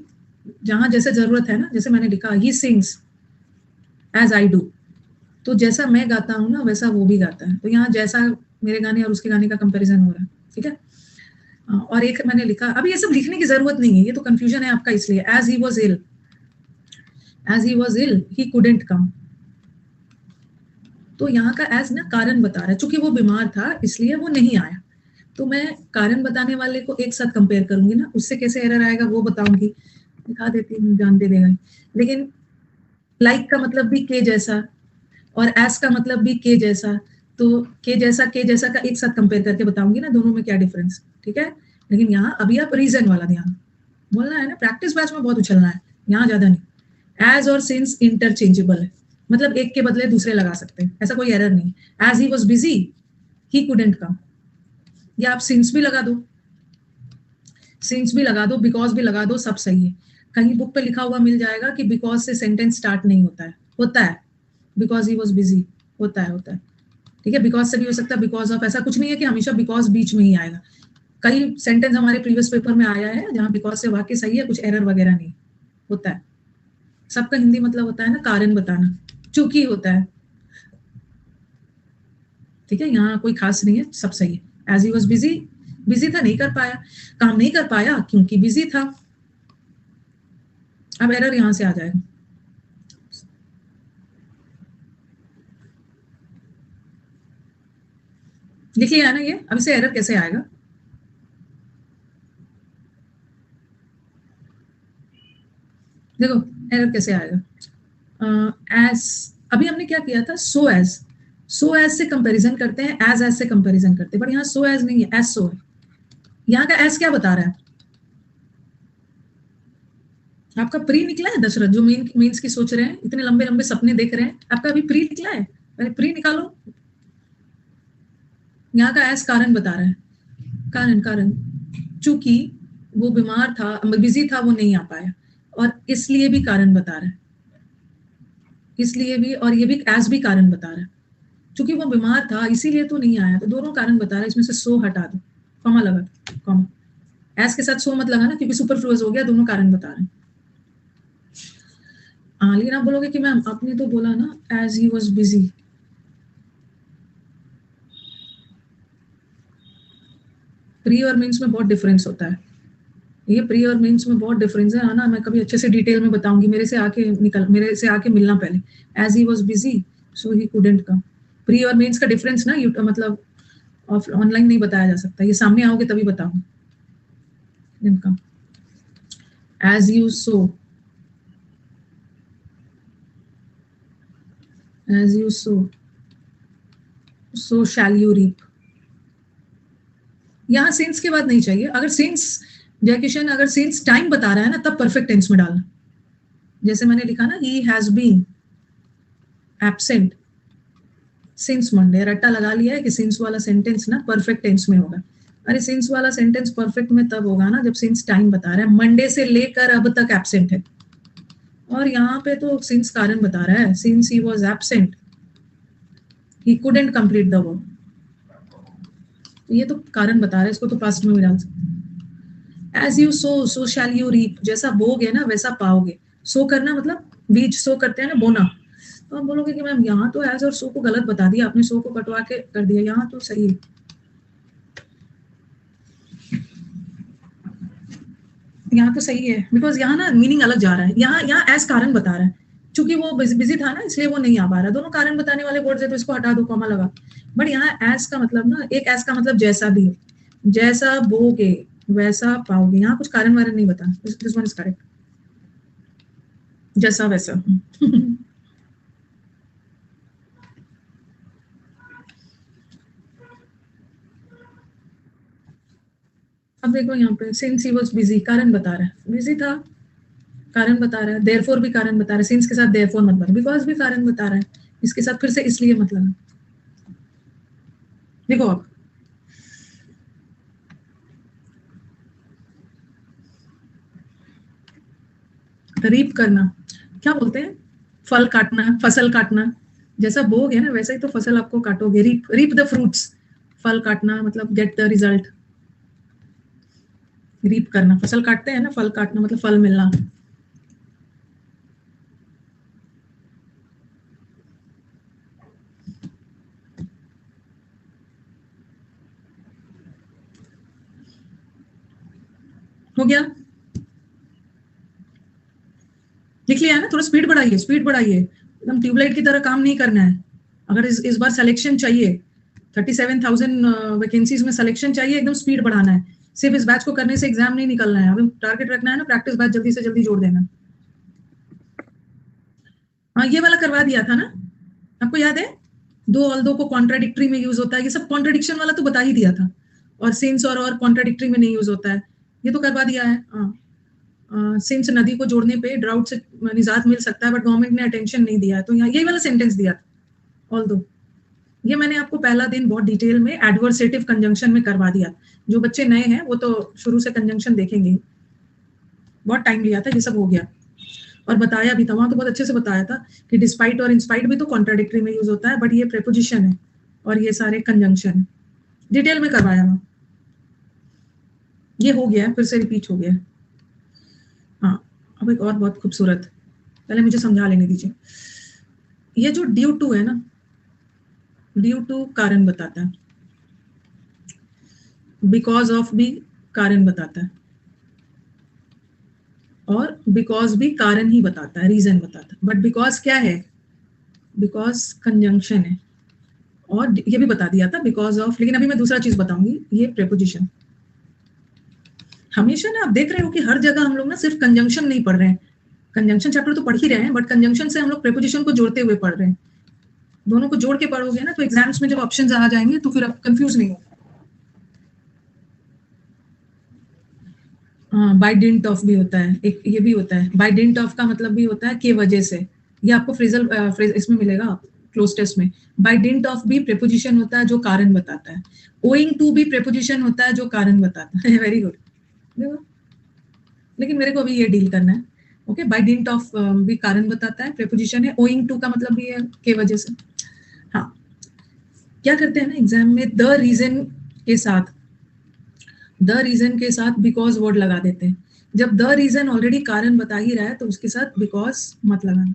जहां जैसे जरूरत है ना। जैसे मैंने लिखा he sings as I do, तो जैसा मैं गाता हूँ ना वैसा वो भी गाता है, तो यहाँ जैसा मेरे गाने और उसके गाने का कंपैरिजन हो रहा है। ठीक है, और एक मैंने लिखा, अभी ये सब लिखने की जरूरत नहीं है, ये तो कंफ्यूजन है आपका इसलिए। As he was ill he couldn't come, तो यहाँ का एज ना कारण बता रहा है, चूंकि वो बीमार था इसलिए वो नहीं आया। तो मैं कारण बताने वाले को एक साथ कंपेयर करूंगी ना, उससे कैसे एरर आएगा वो बताऊंगी, दिखा देती हूँ, जान दे देगा। लेकिन लाइक का मतलब भी के जैसा, और एस का मतलब भी के जैसा, तो के जैसा का एक साथ कंपेयर करके बताऊंगी ना दोनों में क्या डिफरेंस। ठीक है, लेकिन यहाँ अभी आप रीजन वाला ध्यान बोलना है ना, प्रैक्टिस बैच में बहुत उछलना है, यहाँ ज्यादा नहीं। एज और सिंस इंटरचेंजेबल है, मतलब एक के बदले दूसरे लगा सकते हैं, ऐसा कोई एरर नहीं। As he was busy he couldn't come, या आप सिंस भी लगा दो, सिंस भी लगा दो, बिकॉज भी लगा दो, सब सही है। कहीं बुक पे लिखा हुआ मिल जाएगा कि बिकॉज से सेंटेंस स्टार्ट नहीं होता है, होता है, बिकॉज ही वॉज बिजी, होता है होता है। ठीक है, बिकॉज से भी हो सकता है, बिकॉज ऑफ, ऐसा कुछ नहीं है कि हमेशा बिकॉज बीच में ही आएगा। कई सेंटेंस हमारे प्रीवियस पेपर में आया है जहां बिकॉज से वाक्य सही है, कुछ एरर वगैरह नहीं होता है। सबका हिंदी मतलब होता है ना कारण बताना, चूंकि होता है। ठीक है, यहाँ कोई खास नहीं है, सब सही है। As he was busy, busy था, नहीं कर पाया, काम नहीं कर पाया क्योंकि बिजी था। अब एरर यहां से आ जाएगा, लिख लिया ना ये, अब इसे एरर कैसे आएगा। देखो एरर कैसे आएगा। एज, अभी हमने क्या किया था, सो एज से कंपैरिजन करते हैं, एज से कंपैरिजन करते हैं, बट यहाँ सो एज नहीं है, एज सो है। यहाँ का एज क्या बता रहा है, आपका प्री निकला है दशरथ, जो मीन्स की सोच रहे हैं, इतने लंबे लंबे सपने देख रहे हैं, आपका अभी प्री निकला है, पहले प्री निकालो। यहाँ का एज कारण बता रहा है, कारण कारण, चूंकि वो बीमार था, बिजी था, वो नहीं आ पाया, और इसलिए भी कारण बता रहा है, इसलिए भी, और ये भी एज भी कारण बता रहा है, चूंकि वो बीमार था इसीलिए तो नहीं आया, तो दोनों कारण बता रहा है। इसमें से सो हटा दो, कॉमा लगा दो, कॉमा। एज के साथ सो मत लगाना क्योंकि सुपरफ्लुअस हो गया, दोनों कारण बता रहे हैं। लेकिन आप बोलोगे कि मैम आपने तो बोला ना as he was busy, pre और मीन्स में बहुत डिफरेंस होता है, ये प्री और मीन्स में बहुत डिफरेंस है ना, मैं कभी अच्छे से डिटेल में बताऊंगी, मेरे से आके मिलना पहले। As he was busy so he couldn't come, pre और मीन्स का डिफरेंस ना मतलब ऑनलाइन नहीं बताया जा सकता, ये सामने आओगे तभी बताऊंगी इनका। As you sow, as you sow shall you reap, यहाँ सिंस के बाद नहीं चाहिए। अगर सिंस, जय किशन, अगर सिंस टाइम बता रहा है ना तब परफेक्ट टेंस में डालना, जैसे मैंने लिखा ना, he has been absent since Monday, रट्टा लगा लिया है कि सिंस वाला सेंटेंस ना परफेक्ट टेंस में होगा। अरे सिंस वाला सेंटेंस परफेक्ट में तब होगा ना जब सिंस टाइम बता रहा है, मंडे से लेकर अब तक एब्सेंट है, और यहाँ पे तो सिंस कारण बता रहा है, since he was absent he couldn't complete the work, ये तो कारण बता रहा है, इसको तो पास्ट में भी डाल सकते हैं। As you sow shall you reap, जैसा बोगे ना वैसा पाओगे, सो करना मतलब बीज सो करते हैं ना, बोना। तो आप बोलोगे कि मैम यहाँ तो एज और सो को गलत बता दिया आपने, सो को कटवा के कर दिया, यहाँ तो सही है, यहाँ तो सही है, बिकॉज यहाँ ना मीनिंग अलग जा रहा है, यहाँ एज कारण बता रहा है, चूंकि वो बिजी था ना इसलिए वो नहीं आ पा रहा, दोनों कारण बताने वाले वर्ड्स है तो इसको हटा दो, कॉमा लगा। बट यहाँ एज का मतलब ना, एक एज का मतलब जैसा भी है, जैसा बोगे वैसा पाओगे, यहाँ कुछ कारण वारण नहीं बता, दिस वन इज करेक्ट, जैसा वैसा। अब देखो यहाँ पे सिंस ही वाज बिजी, कारण बता रहा है, बिजी था, कारण बता रहा है, देयरफॉर भी कारण बता रहा है, सिंस के साथ देयरफॉर मत लगा, बिकॉज भी कारण बता रहा है, इसके साथ फिर से इसलिए मत लगा। देखो अब रीप करना क्या बोलते हैं, फल काटना, फसल काटना। जैसा बोगे ना वैसा ही तो फसल आपको काटोगे। रीप, रीप द फ्रूट्स, फल काटना मतलब गेट द रिजल्ट। रीप करना, फसल काटते हैं ना, फल काटना मतलब फल मिलना। हो गया, लिख लिया है ना? थोड़ा स्पीड बढ़ाइए, स्पीड बढ़ाइए, एकदम ट्यूबलाइट की तरह काम नहीं करना है। अगर इस बार सिलेक्शन चाहिए, 37,000 वैकेंसीज में सिलेक्शन चाहिए, एकदम स्पीड बढ़ाना है। सिर्फ इस बैच को करने से एग्जाम नहीं निकलना है, अभी टारगेट रखना है ना, प्रैक्टिस बैच जल्दी से जल्दी जोड़ देना। हाँ ये वाला करवा दिया था ना, आपको याद है? दो ऑल दो को कॉन्ट्राडिक्टरी में यूज होता है, ये सब कॉन्ट्राडिक्शन वाला तो बता ही दिया था। और सिंस और कॉन्ट्राडिक्टरी में नहीं यूज होता है, ये तो करवा दिया है। सिंस नदी को जोड़ने पे ड्राउट से निजात मिल सकता है, बट गवर्नमेंट ने अटेंशन नहीं दिया है, तो यहाँ यही वाला सेंटेंस दिया था। ऑल दो ये मैंने आपको पहला दिन बहुत डिटेल में एडवर्सेटिव कंजंक्शन में करवा दिया। जो बच्चे नए हैं वो तो शुरू से कंजंक्शन देखेंगे, बहुत टाइम लिया था, ये सब हो गया। और बताया भी था वहां, तो बहुत अच्छे से बताया था कि डिस्पाइट और इंस्पाइट भी तो कॉन्ट्राडिक्टरी में यूज होता है, बट ये प्रेपोजिशन है और ये सारे कंजंक्शन डिटेल में करवाया वहां। ये हो गया है, फिर से रिपीट हो गया है। हाँ अब एक और बहुत खूबसूरत, पहले मुझे समझा लेने दीजिए। ये जो ड्यू टू है ना, ड्यू टू कारण बताता है, बिकॉज ऑफ भी कारण बताता है, और बिकॉज भी कारण ही बताता है, रीजन बताता है। बट बिकॉज क्या है? बिकॉज कंजंक्शन है। और ये भी बता दिया था बिकॉज ऑफ, लेकिन अभी मैं दूसरा चीज बताऊंगी, ये प्रेपोजिशन। हमेशा ना आप देख रहे हो कि हर जगह हम लोग ना सिर्फ कंजंक्शन नहीं पढ़ रहे हैं, कंजंक्शन चैप्टर तो पढ़ ही रहे हैं, बट कंजंक्शन से हम लोग प्रेपोजिशन को जोड़ते हुए पढ़ रहे हैं। दोनों को जोड़ के पढ़ोगे ना तो एग्जाम्स में जब ऑप्शंस आ जाएंगे तो फिर आप कंफ्यूज नहीं हो। बाय डिंट ऑफ भी होता है, एक ये भी होता है। बाय डिंट ऑफ का मतलब भी होता है के वजह से, ये आपको फ्रेजल फ्रेज इसमें मिलेगा क्लोज टेस्ट में। बाय डिंट ऑफ भी प्रेपोजिशन होता है जो कारण बताता है। ओइंग टू भी प्रेपोजिशन होता है जो कारण बताता है। Very good. लेकिन मेरे को अभी ये डील करना है। ओके, बाय डिंट ऑफ भी कारण बताता है, प्रेपोजिशन है। ओइंग टू का मतलब भी है के वजह से। हाँ, क्या करते हैं ना एग्जाम में, द रीजन के साथ, द रीजन के साथ बिकॉज वर्ड लगा देते हैं। जब द रीजन ऑलरेडी कारण बता ही रहा है तो उसके साथ बिकॉज मत लगाना।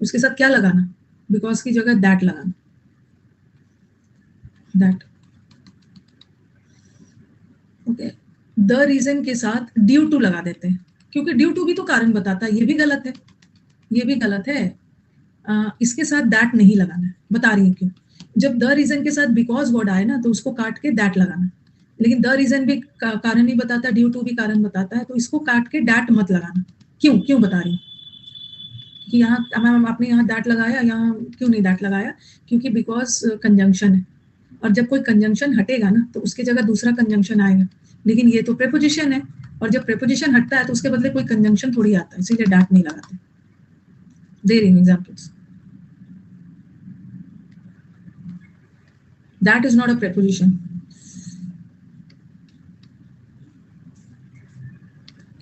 उसके साथ क्या लगाना? बिकॉज की जगह दैट लगाना, दैट। ओके, द रीजन के साथ ड्यू टू लगा देते हैं, क्योंकि ड्यू टू भी तो कारण बताता है। ये भी गलत है, ये भी गलत है। इसके साथ दैट नहीं लगाना है, बता रही है क्यों। जब द रीजन के साथ बिकॉज वर्ड आए ना तो उसको काट के दैट लगाना। लेकिन द रीजन भी कारण नहीं बताता, ड्यू टू भी कारण बताता है, तो इसको काट के दैट मत लगाना। क्यों क्यों बता रही हूँ कि यहाँ मैम आपने यहाँ दैट लगाया, यहाँ क्यों नहीं दैट लगाया? क्योंकि बिकॉज कंजंक्शन है, और जब कोई कंजंक्शन हटेगा ना तो उसकी जगह दूसरा कंजंक्शन आएगा। लेकिन ये तो प्रेपोजिशन है, और जब प्रेपोजिशन हटता है तो उसके बदले कोई कंजंक्शन थोड़ी आता है, इसीलिए दैट नहीं लगाते। दे रही हूँ examples. That is not a preposition.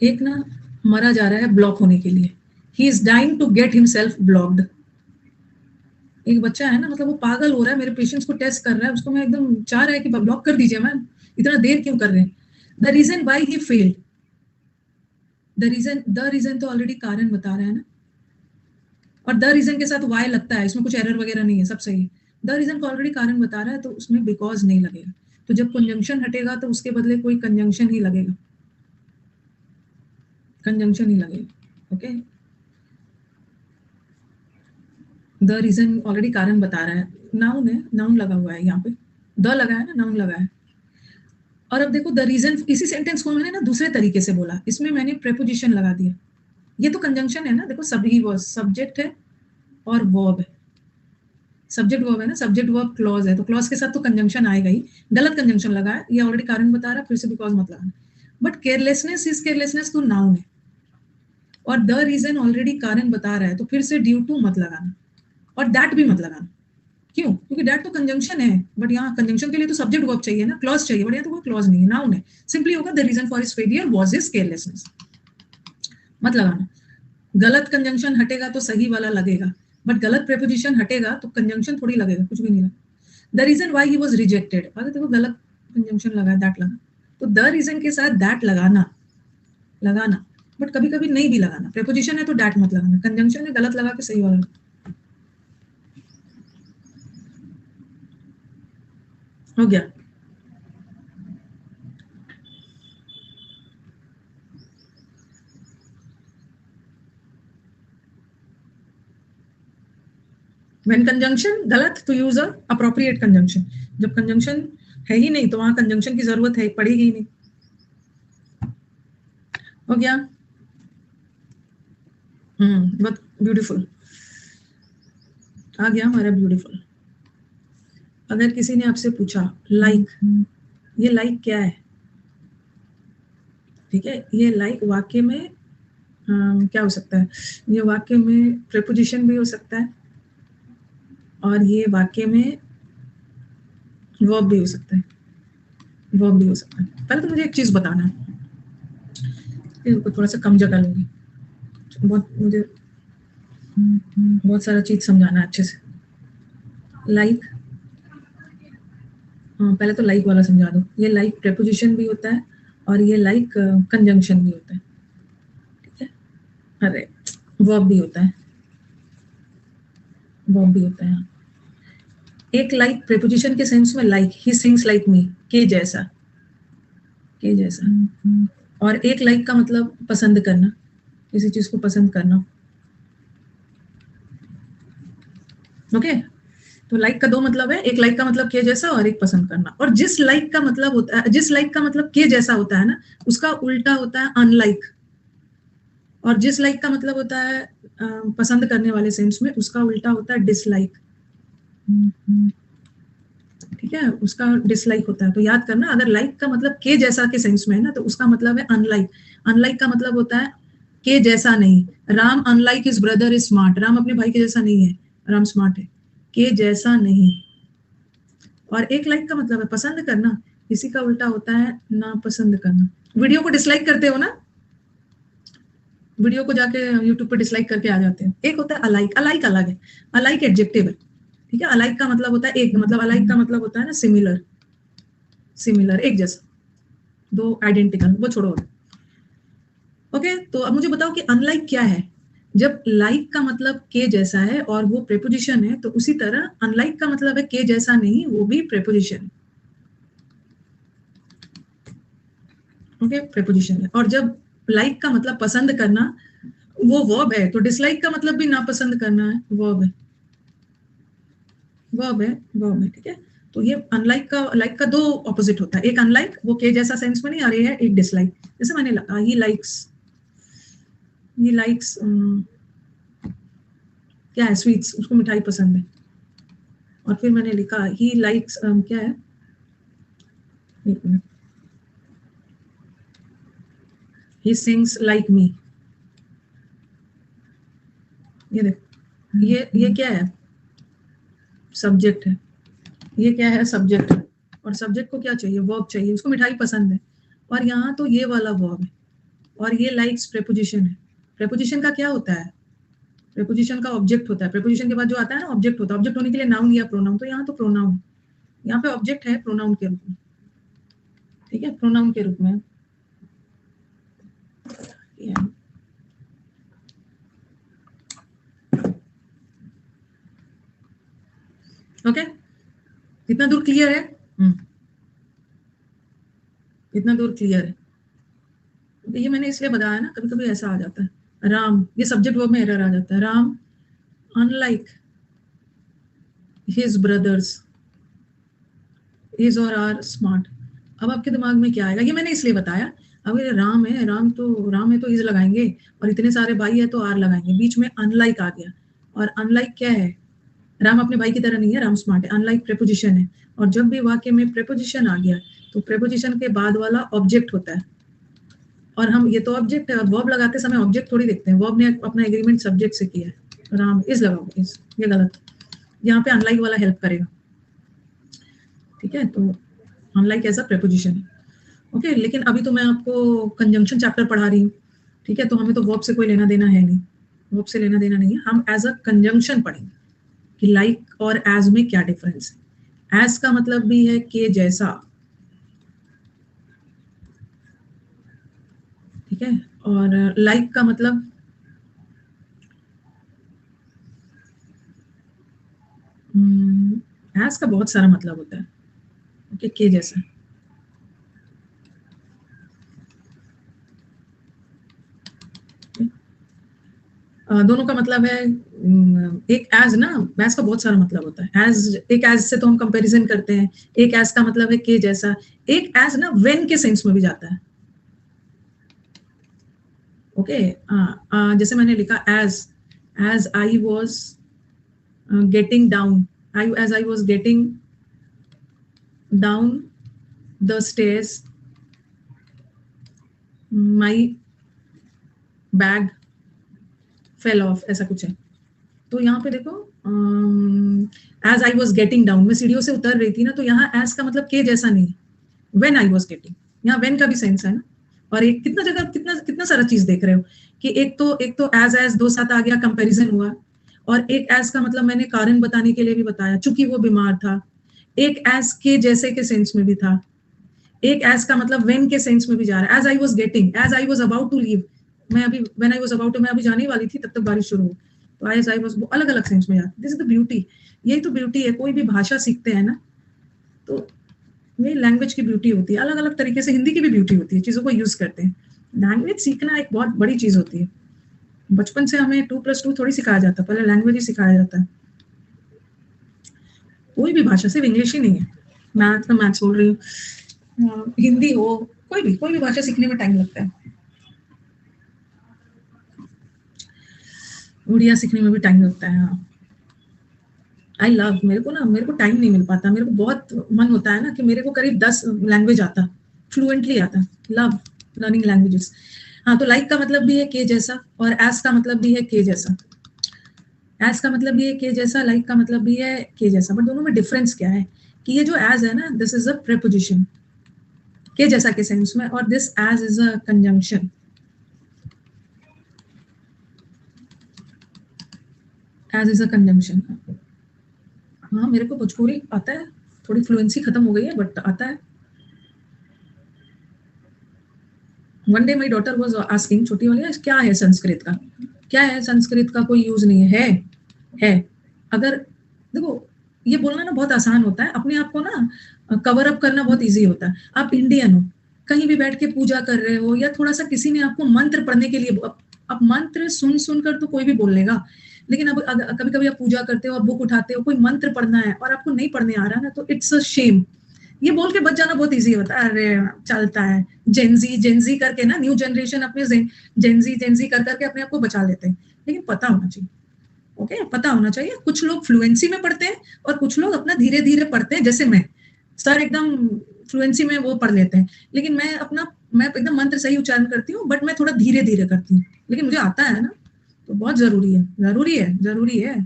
एक ना मरा जा रहा है ब्लॉक होने के लिए, he is dying to get himself blocked. एक बच्चा है ना, मतलब वो पागल हो रहा है, मेरे पेशेंट्स को टेस्ट कर रहा है, उसको मैं एकदम चाह रहा है कि ब्लॉक कर दीजिए मैम, इतना देर क्यों कर रहे हैं? The reason why he failed, the reason तो ऑलरेडी कारण बता रहा है ना, और द रीजन के साथ वाई लगता है, इसमें कुछ एरर वगैरह नहीं है, सब सही है। द रीजन को ऑलरेडी कारण बता रहा है तो उसमें बिकॉज नहीं लगेगा। तो जब कंजंक्शन हटेगा तो उसके बदले कोई कंजंक्शन ही लगेगा, कंजंक्शन ही लगेगा। ओके, द रीजन ऑलरेडी कारण बता रहा है, नाउन है, नाउन लगा हुआ है यहाँ पे, द लगा है ना, नाउन लगा है। और अब देखो द रीजन, इसी सेंटेंस को मैंने ना दूसरे तरीके से बोला, इसमें मैंने प्रेपोजिशन लगा दिया। ये तो कंजंक्शन है ना, देखो सभी वर्ब, सब्जेक्ट है और वर्ब है, सब्जेक्ट वर्ब है ना, सब्जेक्ट वर्ब क्लॉज है, तो क्लॉज के साथ तो कंजंक्शन आएगा ही। गलत कंजंक्शन लगा है, ये ऑलरेडी कारण बता रहा है, फिर से बिकॉज मत लगाना। बट केयरलेसनेस इज केयरलेसनेस तो नाउन है, और द रीजन ऑलरेडी कारण बता रहा है, तो फिर से ड्यू टू मत लगाना, और दैट भी मत लगाना। क्यों? क्योंकि दैट तो कंजंक्शन है, बट यहाँ कंजंक्शन के लिए तो सब्जेक्ट वर्ब चाहिए ना, क्लॉज चाहिए, बट यहाँ तो वो क्लॉज नहीं है, नाउन है। सिंपली होगा the reason for his failure was his carelessness. मत लगाना। गलत कंजंक्शन हटेगा तो सही वाला लगेगा, बट गलत प्रेपोजिशन हटेगा तो कंजंक्शन थोड़ी लगेगा, कुछ भी नहीं लगेगा। The reason why he was rejected, अगर देखो गलत कंजंक्शन लगा, दैट लगा, तो द रीजन के साथ दैट लगाना, बट कभी कभी नहीं भी लगाना। प्रेपोजिशन है तो दैट मत लगाना, कंजंक्शन है गलत लगा के सही वाला। हो गया। When conjunction गलत तो यूज अ appropriate conjunction। जब कंजंक्शन है ही नहीं तो वहां कंजंक्शन की जरूरत है पड़ेगी ही नहीं। हो गया। बहुत ब्यूटीफुल आ गया हमारा ब्यूटीफुल। अगर किसी ने आपसे पूछा लाइक, ये लाइक क्या है, ठीक है, ये लाइक वाक्य में क्या हो सकता है, ये वाक्य में प्रेपोजिशन भी हो सकता है और ये वाक्य में वर्ब भी हो सकता है, वर्ब भी हो सकता है। पहले तो मुझे एक चीज बताना है, थोड़ा सा कम जगह लूंगी, मुझे बहुत सारा चीज समझाना है अच्छे से। लाइक, पहले तो लाइक वाला समझा दो। ये लाइक प्रेपोजिशन भी होता है और ये लाइक कंजंक्शन भी होता है, ठीक है। अरे वर्ब भी होता है, वर्ब भी होता है। एक लाइक प्रेपोजिशन के सेंस में, लाइक ही सिंग्स लाइक मी, के जैसा, के जैसा। और एक लाइक का मतलब पसंद करना, किसी चीज को पसंद करना। ओके, तो लाइक का दो मतलब है, एक लाइक का मतलब के जैसा और एक पसंद करना। और जिस लाइक का मतलब होता है, जिस लाइक का मतलब के जैसा होता है ना, उसका उल्टा होता है अनलाइक। और जिस लाइक का मतलब होता है पसंद करने वाले सेंस में, उसका उल्टा होता है डिसलाइक, ठीक है, उसका डिसलाइक होता है। तो याद करना, अगर लाइक का मतलब के जैसा के सेंस में है ना, तो उसका मतलब है अनलाइक। अनलाइक का मतलब होता है के जैसा नहीं। Ram unlike his brother is smart, Ram अपने भाई के जैसा नहीं है, राम स्मार्ट है, के जैसा नहीं। और एक लाइक का मतलब है पसंद करना, इसी का उल्टा होता है नापसंद करना। वीडियो को डिसलाइक करते हो ना, वीडियो को जाके यूट्यूब पे डिसलाइक करके आ जाते हैं। एक होता है अलाइक, अलाइक अलग है, अलाइक एडजेक्टिव है, ठीक है। अलाइक का मतलब होता है एक, मतलब अलाइक का मतलब होता है ना सिमिलर, सिमिलर एक जैसा, दो आइडेंटिकल, वो छोड़ो। ओके, तो अब मुझे बताओ कि अनलाइक क्या है। जब लाइक का मतलब के जैसा है और वो प्रेपोजिशन है, तो उसी तरह अनलाइक का मतलब है के जैसा नहीं, वो भी प्रेपोजिशन है। ओके, प्रेपोजिशन है। और जब लाइक का मतलब पसंद करना, वो वर्ब है, तो डिसलाइक का मतलब भी नापसंद करना है, वर्ब है, वर्ब है, वर्ब है, ठीक है। तो ये अनलाइक का, लाइक का दो ऑपोजिट होता है, एक अनलाइक वो के जैसा सेंस में नहीं आ रही है, एक डिसलाइक। जैसे मैंने लगा ही लाइक्स, ही लाइक्स क्या है, स्वीट्स, उसको मिठाई पसंद है। और फिर मैंने लिखा ही लाइक्स क्या है, एक मिनट, ही सिंग्स लाइक मी। ये देखो, ये क्या है, सब्जेक्ट है, ये क्या है, सब्जेक्ट है। और सब्जेक्ट को क्या चाहिए, वर्ब चाहिए, उसको मिठाई पसंद है। और यहाँ तो ये वाला वर्ब है, और ये लाइक्स प्रेपोजिशन है। प्रेपोजिशन का क्या होता है, प्रेपोजिशन का ऑब्जेक्ट होता है। प्रेपोजिशन के बाद जो आता है ना, ऑब्जेक्ट होता है। ऑब्जेक्ट होने के लिए नाउन या प्रोनाउन, तो यहाँ तो प्रोनाउन, यहाँ पे ऑब्जेक्ट है प्रोनाउन के रूप में, ठीक है, प्रोनाउन के रूप में। ओके, इतना दूर क्लियर है? इतना दूर क्लियर है? तो ये मैंने इसलिए बताया ना, कभी कभी ऐसा आ जाता है। राम, ये सब्जेक्ट वर्ब में एरर आ जाता है। Ram unlike his brothers is और आर स्मार्ट। अब आपके दिमाग में क्या आएगा, ये मैंने इसलिए बताया। अब ये राम है, राम है तो इज लगाएंगे, और इतने सारे भाई है तो आर लगाएंगे। बीच में अनलाइक आ गया, और अनलाइक क्या है, राम अपने भाई की तरह नहीं है, राम स्मार्ट है। अनलाइक प्रेपोजिशन है, और जब भी वाक्य में प्रेपोजिशन आ गया, तो प्रेपोजिशन के बाद वाला ऑब्जेक्ट होता है। और हम, ये तो ऑब्जेक्ट है, और वर्ब लगाते समय ऑब्जेक्ट थोड़ी देखते हैं। वर्ब ने अपना एग्रीमेंट सब्जेक्ट से किया है। राम इज लगाओ, इज, ये गलत, यहाँ पे अनलाइक वाला हेल्प करेगा, ठीक है। तो अनलाइक एज अ प्रेपोजिशन है, ओके। लेकिन अभी तो मैं आपको कंजंक्शन चैप्टर पढ़ा रही हूँ, ठीक है। तो हमें तो वर्ब से कोई लेना देना है नहीं, वर्ब से लेना देना नहीं है। हम एज अ कंजंक्शन पढ़ेंगे कि लाइक और एज में क्या डिफरेंस है। एज का मतलब भी है के जैसा, ठीक है। और लाइक का मतलब एज का बहुत सारा मतलब होता है, ओके, के जैसा। दोनों का मतलब है, एक एज ना, एज का बहुत सारा मतलब होता है। एज, एक एज से तो हम कंपैरिजन करते हैं, एक एज का मतलब है के जैसा, एक एज ना व्हेन के सेंस में भी जाता है, ओके। जैसे मैंने लिखा as I was getting down, as I was getting down the stairs, my bag fell off, ऐसा कुछ है। तो यहाँ पे देखो, as I was getting down, मैं सीढ़ियों से उतर रही थी ना, तो यहाँ एज का मतलब के जैसा नहीं, व्हेन आई वॉज गेटिंग, यहाँ व्हेन का भी सेंस है ना। और एक कितना जगह कितना कितना सारा चीज देख रहे हो कि एक तो एज दो साथ आ गया, कंपैरिजन हुआ। और एक एज का मतलब मैंने कारण बताने के लिए भी बताया, चूंकि वो बीमार था। एक एज के जैसे के सेंस में भी था, एक एज का मतलब व्हेन के सेंस में भी जा रहा है। As I was getting, as I was about to leave, मैं अभी when I was about to, मैं अभी जाने वाली थी, तब तक बारिश शुरू हो। तो एज आई वॉज, वो अलग अलग सेंस में जाती। दिस इज द ब्यूटी, यही तो ब्यूटी है। कोई भी भाषा सीखते हैं ना, तो ये लैंग्वेज की ब्यूटी होती है। अलग अलग तरीके से हिंदी की भी ब्यूटी होती है, चीजों को यूज करते हैं। लैंग्वेज सीखना एक बहुत बड़ी चीज होती है। बचपन से हमें 2+2 थोड़ी सिखाया जाता, पहले लैंग्वेज ही सिखाया जाता है। कोई भी भाषा, सिर्फ इंग्लिश ही नहीं है। मैथ, मैं मैथ्स बोल रही हूँ, हिंदी हो, कोई भी भाषा सीखने में टाइम लगता है। उड़िया सीखने में भी टाइम लगता है, हाँ। आई लव, मेरे को टाइम नहीं मिल पाता। मेरे को बहुत मन होता है ना कि मेरे को करीब 10 लैंग्वेज आता, फ्लुएंटली आता। Love learning languages. हाँ, तो लाइक का मतलब भी है के जैसा, और एस का मतलब भी है के जैसा। एस का मतलब भी है के जैसा, लाइक का मतलब भी है के जैसा। बट दोनों में डिफरेंस क्या है कि ये जो एज है ना, दिस इज अ प्रेपोजिशन के जैसा के सेंस में, और this as is a conjunction, as is a conjunction. हाँ, मेरे को भोजपुरी आता है, थोड़ी फ्लुएंसी खत्म हो गई है, बट आता है। One day my daughter was asking, छोटी वाली, क्या है संस्कृत का, क्या है संस्कृत का, कोई यूज नहीं है। है। अगर देखो, ये बोलना ना बहुत आसान होता है, अपने आप को ना कवर अप करना बहुत इजी होता है। आप इंडियन हो, कहीं भी बैठ के पूजा कर रहे हो, या थोड़ा सा किसी ने आपको मंत्र पढ़ने के लिए, अब मंत्र सुन सुनकर तो कोई भी बोल लेगा। लेकिन अब कभी कभी आप पूजा करते हो, आप बुक उठाते हो, कोई मंत्र पढ़ना है और आपको नहीं पढ़ने आ रहा ना, तो इट्स अ शेम। ये बोल के बच जाना बहुत इजी होता है, अरे चलता है, जेंजी करके ना, न्यू जनरेशन अपने जेंजी कर करके अपने आप को बचा लेते हैं। लेकिन पता होना चाहिए, ओके, पता होना चाहिए। कुछ लोग फ्लुएंसी में पढ़ते हैं और कुछ लोग अपना धीरे धीरे पढ़ते हैं, जैसे मैं, सर एकदम फ्लुएंसी में वो पढ़ लेते हैं, लेकिन मैं एकदम मंत्र सही उच्चारण करती हूँ, बट मैं थोड़ा धीरे धीरे करती हूँ, लेकिन मुझे आता है ना। तो बहुत जरूरी है, जरूरी है, जरूरी है।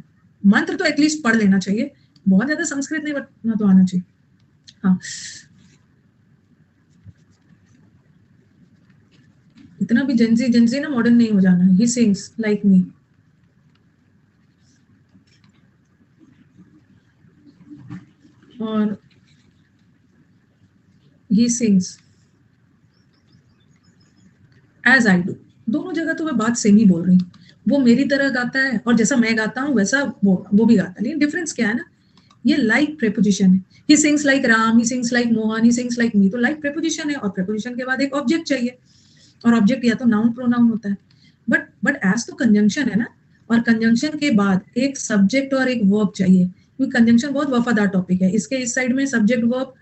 मंत्र तो एटलीस्ट पढ़ लेना चाहिए, बहुत ज्यादा संस्कृत नहीं बटना तो आना चाहिए। हाँ, इतना भी जेंजी ना मॉडर्न नहीं हो जाना। ही सिंग्स लाइक मी, और he sings as I do. दोनों जगह तो मैं बात सेम ही बोल रही हूँ। वो मेरी तरह गाता है, और जैसा मैं गाता हूँ वैसा वो भी गाता है, लेकिन डिफरेंस क्या है ना, ये लाइक प्रेपोजिशन है। He sings like Ram, he sings like Mohan, he sings like मी, तो लाइक प्रेपोजिशन है, और प्रेपोजिशन के बाद एक ऑब्जेक्ट चाहिए, और ऑब्जेक्ट या तो नाउन प्रोनाउन होता है। बट एज तो कंजंक्शन है ना, और कंजंक्शन के बाद एक सब्जेक्ट और एक वर्ब चाहिए, क्योंकि कंजंक्शन बहुत वफादार टॉपिक है। इसके इस साइड में सब्जेक्ट वर्ब,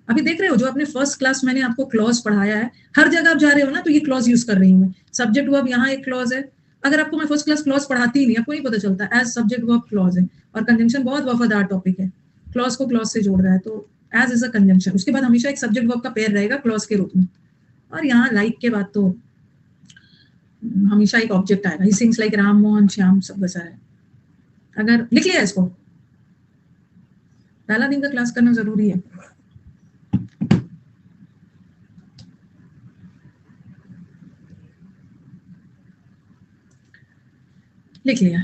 अभी देख रहे हो जो अपने फर्स्ट क्लास मैंने आपको क्लॉज पढ़ाया है, हर जगह आप जा रहे हो ना, तो ये क्लॉज यूज कर रही हूँ मैं। सब्जेक्ट वर्ब, यहाँ एक क्लॉज है। अगर आपको मैं फर्स्ट क्लास क्लॉज पढ़ाती ही नहीं, आपको नहीं पता चलता, एज सब्जेक्ट वर्ब क्लॉज है। और कंजंक्शन बहुत वफादार टॉपिक है, क्लॉज को क्लॉज से जोड़ रहा है, तो एज इज अ कंजंक्शन। उसके बाद हमेशा एक सब्जेक्ट वर्ब का पेयर रहेगा क्लॉज के रूप में, और यहाँ लाइक के बाद तो हमेशा एक ऑब्जेक्ट आएगा। He sings like Ram Mohan Shyam, सब वैसा है। अगर लिख लिया इसको, पहला दिन का क्लास करना जरूरी है। लिख लिया,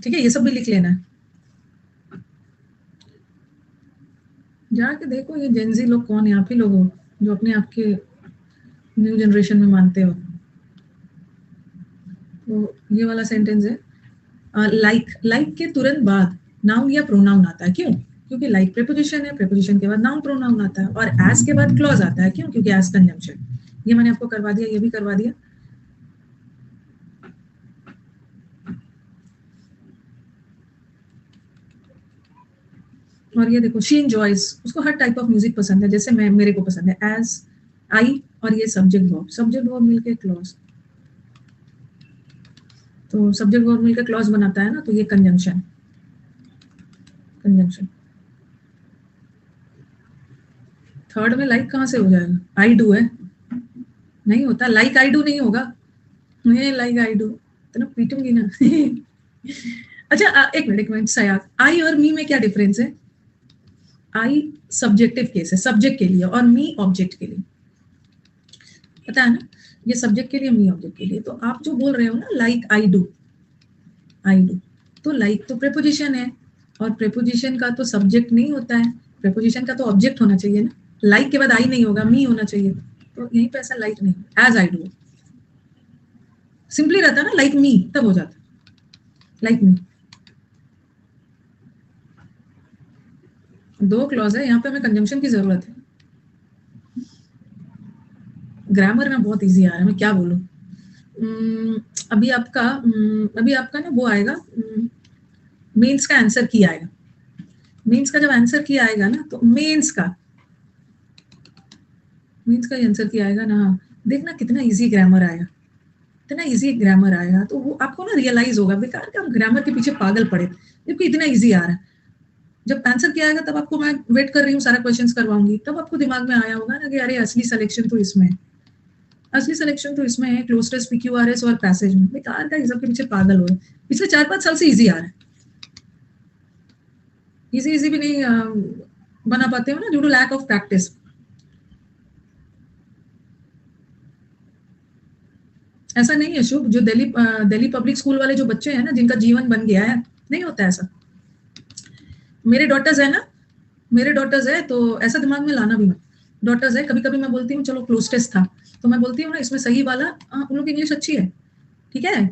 ठीक है, ये सब भी लिख लेना है। जाके देखो ये जेंजी लोग कौन है, आप ही लोग हो जो अपने आप के न्यू जनरेशन में मानते हो। तो ये वाला सेंटेंस है, लाइक के तुरंत बाद नाउन या प्रोनाउन आता है। क्यों? क्योंकि लाइक प्रेपोजिशन है, प्रेपोजिशन के बाद नाउन प्रोनाउन आता है, और एज के बाद क्लॉज आता है। क्यों? क्योंकि एज कंजंक्शन। ये मैंने आपको करवा दिया, ये भी करवा दिया। और ये देखो, शी एंजॉयज, उसको हर टाइप ऑफ म्यूजिक पसंद है, जैसे मैं, मेरे को पसंद है। एज, आई, और ये सब्जेक्ट वर्ब, सब्जेक्ट वर्ब मिलके क्लॉज, तो सब्जेक्ट वर्ब मिलकर क्लॉज बनाता है ना, तो ये कंजंक्शन, कंजंक्शन। थर्ड में लाइक कहाँ से हो जाएगा? आई डू है, नहीं होता। लाइक आई डू नहीं होगा, मैं लाइक आई डू तो ना पीटूंगी ना। अच्छा, एक मिनट सयाग, आई और मी में क्या डिफरेंस है? आई सब्जेक्टिव केस है, सब्जेक्ट के लिए, और मी ऑब्जेक्ट के लिए, पता है ना? ये सब्जेक्ट के लिए, मी ऑब्जेक्ट के लिए। तो आप जो बोल रहे हो ना like I do, I do, तो लाइक तो प्रेपोजिशन है, और प्रेपोजिशन का तो सब्जेक्ट नहीं होता है, प्रेपोजिशन का तो ऑब्जेक्ट होना चाहिए ना। लाइक के बाद आई नहीं होगा, मी होना चाहिए, तो यहीं पे ऐसा लाइक नहीं, एज आई डू सिंपली रहता ना, लाइक मी तब हो जाता, लाइक मी। दो क्लॉज है यहाँ पे, हमें कंजंक्शन की जरूरत है। ग्रामर में बहुत इजी आ रहा है, मैं क्या बोलूं। अभी आपका ना वो आएगा, मेंस का आंसर की आएगा। मेंस का जब आंसर की आएगा ना, तो मेंस का आंसर की आएगा ना, देखना कितना इजी ग्रामर आएगा, इतना इजी ग्रामर आएगा, तो वो आपको ना रियलाइज होगा बेकार का हम ग्रामर के पीछे पागल पड़े, क्योंकि इतना इजी आ रहा है। जब आंसर किया आएगा तब आपको, मैं वेट कर रही हूँ सारा क्वेश्चंस करवाऊंगी, तब आपको दिमाग में आया होगा ना कि अरे असली सिलेक्शन तो इसमें है, असली सिलेक्शन तो इसमें है, क्लोजनेस, पीक्यूआरएस और पैसेज में। बेकार का ये सब के पीछे पागल हो रहे हैं। पिछले 4-5 साल से इजी आ रहा है, इजी इजी भी नहीं बना पाते हो ना, due to lack of practice. ऐसा नहीं है शुभ, जो दिल्ली पब्लिक स्कूल वाले जो बच्चे हैं ना, जिनका जीवन बन गया है, नहीं होता ऐसा। मेरे डॉटर्स है ना, मेरे डॉटर्स है, तो ऐसा दिमाग में लाना भी मत। डॉटर्स है, कभी कभी मैं बोलती हूँ चलो क्लोज टेस्ट था, तो मैं बोलती हूँ ना इसमें सही वाला, उन लोग की इंग्लिश अच्छी है, ठीक है,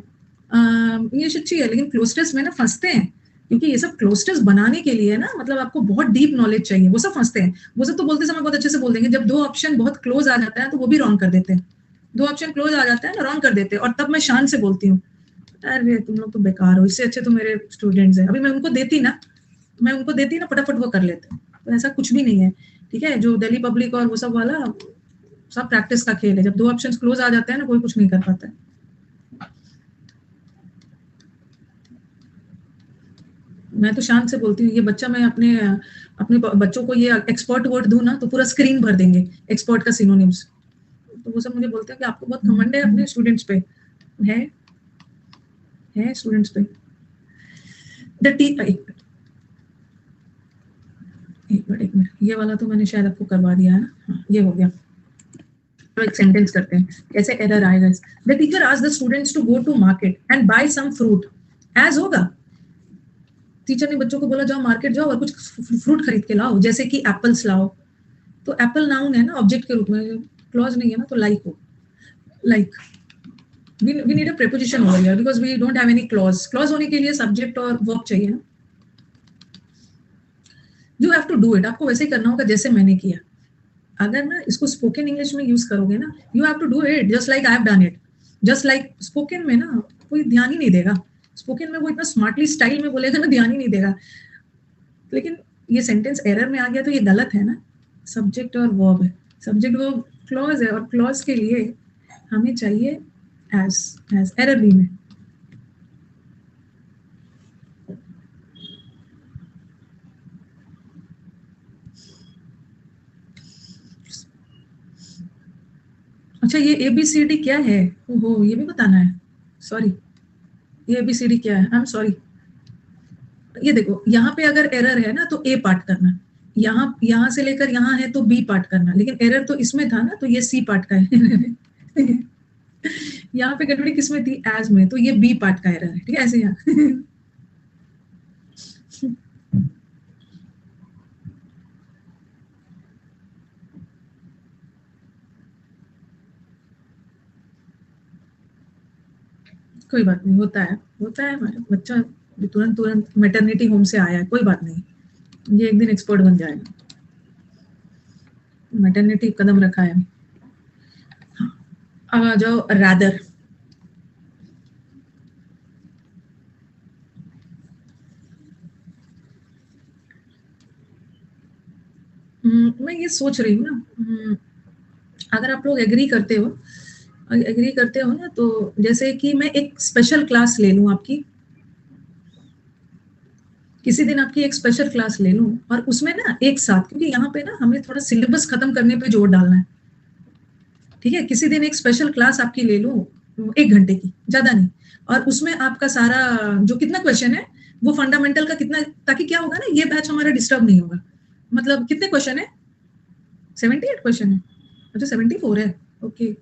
इंग्लिश अच्छी है, लेकिन क्लोज टेस्ट में ना फंसते हैं, क्योंकि ये सब क्लोज टेस्ट बनाने के लिए ना, मतलब आपको बहुत डीप नॉलेज चाहिए, वो सब फंसते हैं। वो सब तो बोलते समय बहुत अच्छे से बोल देंगे, जब दो ऑप्शन बहुत क्लोज आ जाता है तो वो भी रॉन्ग कर देते हैं। दो ऑप्शन क्लोज आ जाता है ना, रॉन्ग कर देते हैं, और तब मैं शान से बोलती हूँ अरे तुम लोग तो बेकार हो, इससे अच्छे तो मेरे स्टूडेंट्स हैं। अभी मैं उनको देती ना, फटाफट वो कर लेते हैं। तो ऐसा कुछ भी नहीं है, ठीक है। जो दिल्ली पब्लिक और वो सब वाला, सब प्रैक्टिस का खेल है। जब दो ऑप्शंस क्लोज आ जाते हैं ना, कोई कुछ नहीं कर पाता है। मैं तो शान से बोलती हूँ, ये बच्चा, मैं अपने अपने बच्चों को ये एक्सपर्ट वर्ड दूं ना, तो पूरा स्क्रीन भर देंगे एक्सपर्ट का सिनोनिम्स। तो वो सब मुझे बोलते हैं कि आपको बहुत घमंड है अपने स्टूडेंट्स पे। है स्टूडेंट्स पे। द टी एक मिनट, ये वाला तो मैंने शायद आपको करवा दिया है ना। हाँ, ये हो गया। तो एक सेंटेंस करते हैं, कैसे एरर आएगा। The teacher asked the students to go to market and buy some fruit. As होगा, टीचर ने बच्चों को बोला जाओ मार्केट जाओ और कुछ फ्रूट खरीद के लाओ, जैसे कि एप्पल्स लाओ। तो एप्पल नाउन है ना, ऑब्जेक्ट के रूप में, क्लॉज नहीं है ना, तो लाइक हो, like. we need a preposition over here because we don't have any clause. clause होने के लिए सब्जेक्ट और वर्ब चाहिए ना। You have to do it, आपको वैसे ही करना होगा जैसे मैंने किया। अगर ना इसको स्पोकन इंग्लिश में यूज करोगे ना, you have to do it just like I have done it. Just like spoken में ना कोई ध्यान ही नहीं देगा, स्पोकन में वो इतना स्मार्टली स्टाइल में बोलेगा ना, ध्यान ही नहीं देगा। लेकिन ये सेंटेंस एरर में आ गया तो ये गलत है ना। सब्जेक्ट और वर्ब है, सब्जेक्ट वर्ब क्लॉज है, और क्लॉज के लिए हमें चाहिए एज, एरर भी में। अच्छा, ये ABCD क्या है? ओहो, ये भी बताना है, सॉरी। ये ABCD क्या है? I am sorry. ये देखो यहाँ पे अगर एरर है ना तो ए पार्ट करना, यहाँ से लेकर यहाँ है तो बी पार्ट करना, लेकिन एरर तो इसमें था ना, तो ये सी पार्ट का है। यहाँ पे गड़बड़ी किसमें थी, एज में, तो ये बी पार्ट का एरर है, ठीक है, ऐसे यहाँ। कोई बात नहीं, होता है हमारा बच्चा तुरंत तुरंत मैटरनिटी होम से आया है, कोई बात नहीं, ये एक दिन एक्सपर्ट बन जाएगा, मैटरनिटी कदम रखा है। हाँ, अब आ जाओ रादर। मैं ये सोच रही हूँ ना, अगर आप लोग एग्री करते हो ना, तो जैसे कि मैं एक स्पेशल क्लास ले लूँ आपकी, किसी दिन आपकी एक स्पेशल क्लास ले लूँ, और उसमें ना एक साथ, क्योंकि यहाँ पे ना हमें थोड़ा सिलेबस खत्म करने पे जोर डालना है, ठीक है, किसी दिन एक स्पेशल क्लास आपकी ले लूँ 1 घंटे की, ज्यादा नहीं, और उसमें आपका सारा जो कितना क्वेश्चन है वो फंडामेंटल का कितना, ताकि क्या होगा ना, ये बैच हमारा डिस्टर्ब नहीं होगा। मतलब कितने क्वेश्चन है, 78 क्वेश्चन है, अच्छा 74 है, ओके,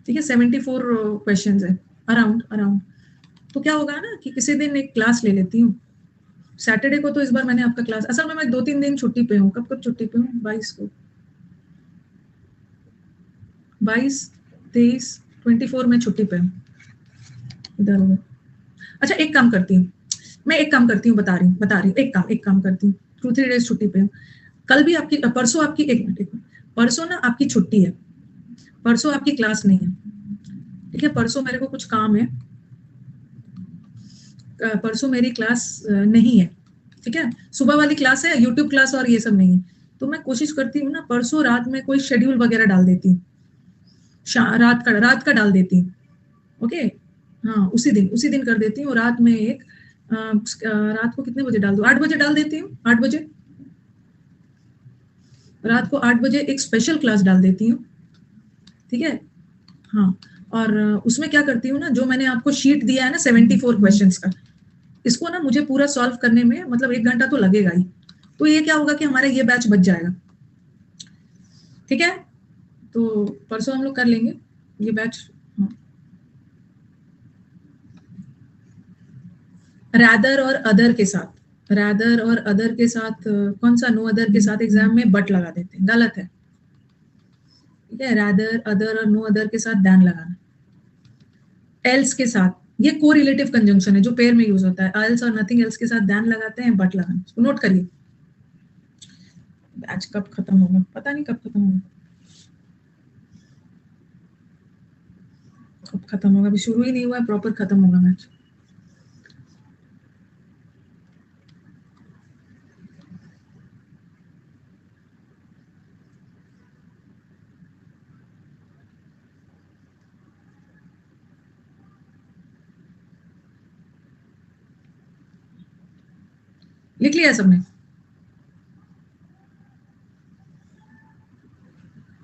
ठीक है, 74 क्वेश्चन है, अराउंड अराउंड। तो क्या होगा ना कि किसी दिन एक क्लास ले लेती हूँ, सैटरडे को तो इस बार मैंने आपका क्लास, असल में मैं 2-3 दिन छुट्टी पे हूँ, कब कब छुट्टी पे हूँ, 22 को, 22, 23, 24 में छुट्टी पे हूँ, इधर उधर। अच्छा एक काम करती हूँ, मैं एक काम करती हूँ, बता रही हूँ, एक काम करती हूँ, 2-3 डेज छुट्टी पे हूँ, कल भी आपकी, परसों आपकी, एक मिनट, परसों ना आपकी छुट्टी है, परसों आपकी क्लास नहीं है, ठीक है, परसों मेरे को कुछ काम है, परसों मेरी क्लास नहीं है, ठीक है, सुबह वाली क्लास है, यूट्यूब क्लास और ये सब नहीं है, तो मैं कोशिश करती हूँ ना परसों रात में कोई शेड्यूल वगैरह डाल देती हूँ, रात का डाल देती हूँ, ओके, हाँ उसी दिन कर देती हूँ, रात में एक रात को कितने बजे डाल दूँ, 8 बजे डाल देती हूँ, 8 बजे, रात को 8 बजे एक स्पेशल क्लास डाल देती हूँ, ठीक है, हाँ, और उसमें क्या करती हूँ ना, जो मैंने आपको शीट दिया है ना 74 क्वेश्चंस का, इसको ना मुझे पूरा सॉल्व करने में मतलब 1 घंटा तो लगेगा ही, तो ये क्या होगा कि हमारा ये बैच बच जाएगा, ठीक है, तो परसों हम लोग कर लेंगे ये बैच। रैदर और अदर के साथ, रैदर और अदर के साथ कौन सा, नो अदर के साथ एग्जाम में बट लगा देते हैं, गलत है, ठीक है, रैदर अदर और नो अदर के साथ दैन लगाना, एल्स के साथ, ये को रिलेटिव कंजंक्शन है जो पेयर में यूज होता है, एल्स और नथिंग एल्स के साथ दैन लगाते हैं, बट लगाना, इसको नोट करिए। बैच कब खत्म होगा, पता नहीं कब खत्म होगा, कब खत्म होगा, अभी शुरू ही नहीं हुआ है, प्रॉपर खत्म होगा मैच। लिख लिया सबने,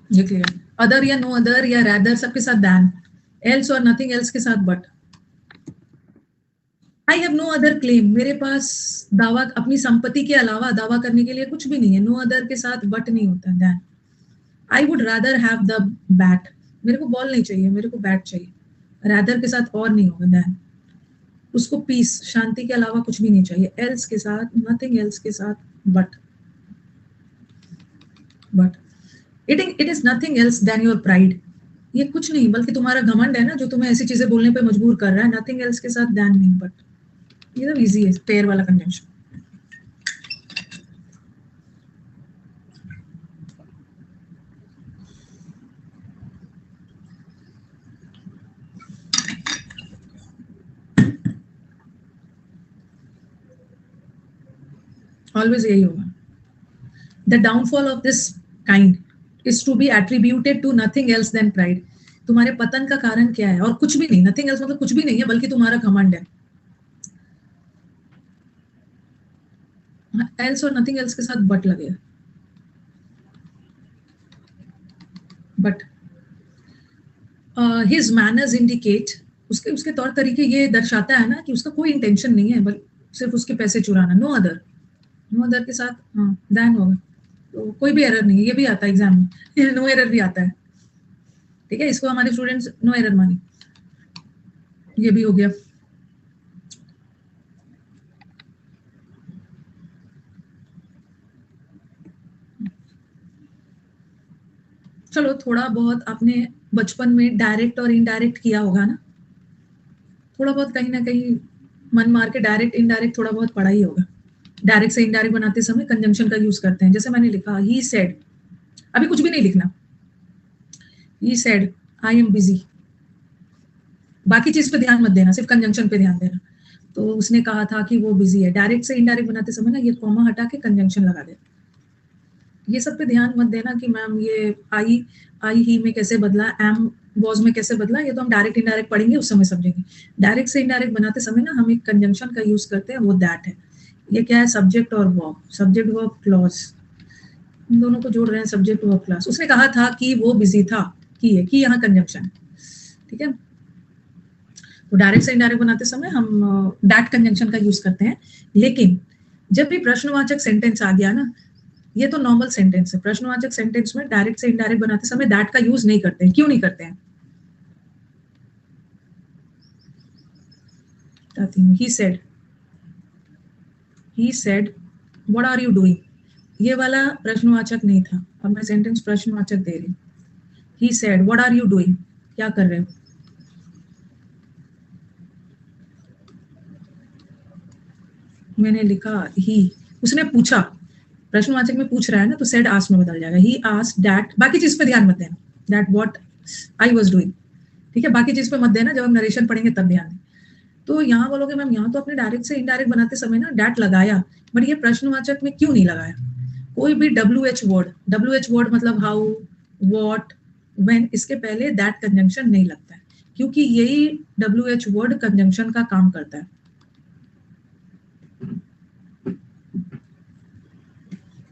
लिख लिया, अदर या नो अदर या रैदर सबके साथ दैन, एल्स और नथिंग एल्स के साथ but, I have no other claim, मेरे पास दावा, अपनी संपत्ति के अलावा दावा करने के लिए कुछ भी नहीं है, नो अदर के साथ बट नहीं होता, than, I would rather have the bat, मेरे को बॉल नहीं चाहिए, मेरे को बैट चाहिए, रैदर के साथ और नहीं होगा, दैन, उसको पीस, शांति के अलावा कुछ भी नहीं चाहिए, एल्स के साथ, नथिंग एल्स के साथ but, but it is nothing else than your pride, ये कुछ नहीं बल्कि तुम्हारा घमंड है ना, जो तुम्हें ऐसी चीजें बोलने पे मजबूर कर रहा है, नथिंग एल्स के साथ देन नहीं बट, ये तो इजी है, पेयर वाला कंजंक्शन। ऑलवेज यही होगा, the downfall of this kind is to be attributed to nothing else than pride, तुम्हारे पतन का कारण क्या है, और कुछ भी नहीं, नथिंग एल्स मतलब कुछ भी नहीं है बल्कि तुम्हारा घमंड है, एल्स और नथिंग एल्स के साथ बट लगेगा, बट हिज मैनर्स इंडिकेट, उसके उसके तौर तरीके ये दर्शाता है ना कि उसका कोई इंटेंशन नहीं है, बल्कि सिर्फ उसके पैसे चुराना, नो अदर के साथ हाँ दैन होगा। तो कोई भी एरर नहीं है, ये भी आता है एग्जाम में, नो एरर भी आता है, ठीक है, इसको हमारे स्टूडेंट्स नो एरर माने, ये भी हो गया। चलो थोड़ा बहुत आपने बचपन में डायरेक्ट और इनडायरेक्ट किया होगा ना, थोड़ा बहुत कहीं ना कहीं मन मार के डायरेक्ट इनडायरेक्ट थोड़ा बहुत पढ़ा ही होगा। डायरेक्ट से इनडायरेक्ट बनाते समय कंजंक्शन का यूज करते हैं, जैसे मैंने लिखा ही सेड, अभी कुछ भी नहीं लिखना, he said I am busy, बाकी चीज पे ध्यान मत देना, सिर्फ कंजंक्शन पे ध्यान देना। तो उसने कहा था कि वो बिजी है, डायरेक्ट से इनडायरेक्ट बनाते समय ना ये कॉमा हटा के कंजंक्शन लगा दे, ये सब पे ध्यान मत देना कि मैम ये आई ही में कैसे बदला, एम वॉज में कैसे बदला, ये तो हम डायरेक्ट इनडायरेक्ट पढ़ेंगे उस समय समझेंगे। डायरेक्ट से इनडायरेक्ट बनाते समय ना हम एक कंजंक्शन का यूज करते हैं, वो दैट है। ये क्या है, सब्जेक्ट और वर्ब, सब्जेक्ट वर्ब क्लॉज, इन दोनों को जोड़ रहे हैं, सब्जेक्ट वर्ब क्लॉज। उसने कहा था कि वो बिजी था, की है, की यहाँ कंजंक्शन है, ठीक है। तो डायरेक्ट से इनडायरेक्ट बनाते समय हम दैट कंजंक्शन का यूज करते हैं, लेकिन जब भी प्रश्नवाचक सेंटेंस आ गया ना, ये तो नॉर्मल सेंटेंस है, प्रश्नवाचक सेंटेंस में डायरेक्ट से इनडायरेक्ट बनाते समय दैट का यूज नहीं करते हैं। क्यों नहीं करते हैं? he said what are you doing, ये वाला प्रश्नवाचक नहीं था, अब मैं सेंटेंस प्रश्नवाचक दे रही हूँ। he said what are you doing, क्या कर रहे हो? मैंने लिखा ही, उसने पूछा, प्रश्नवाचक में पूछ रहा है ना, तो said asked में बदल जाएगा, he asked that, बाकी चीज पे ध्यान मत देना, that what I was doing, ठीक है, बाकी चीज पे मत देना, जब हम नरेशन पढ़ेंगे तब ध्यान दें। तो यहाँ बोलोगे मैम यहाँ तो अपने डायरेक्ट से इनडायरेक्ट बनाते समय ना डैट लगाया, बट ये प्रश्नवाचक में क्यों नहीं लगाया? कोई भी WH वर्ड मतलब हाउ, व्हाट, व्हेन, इसके पहले दैट कंजंक्शन नहीं लगता है, क्योंकि यही WH वर्ड कंजंक्शन का काम करता है,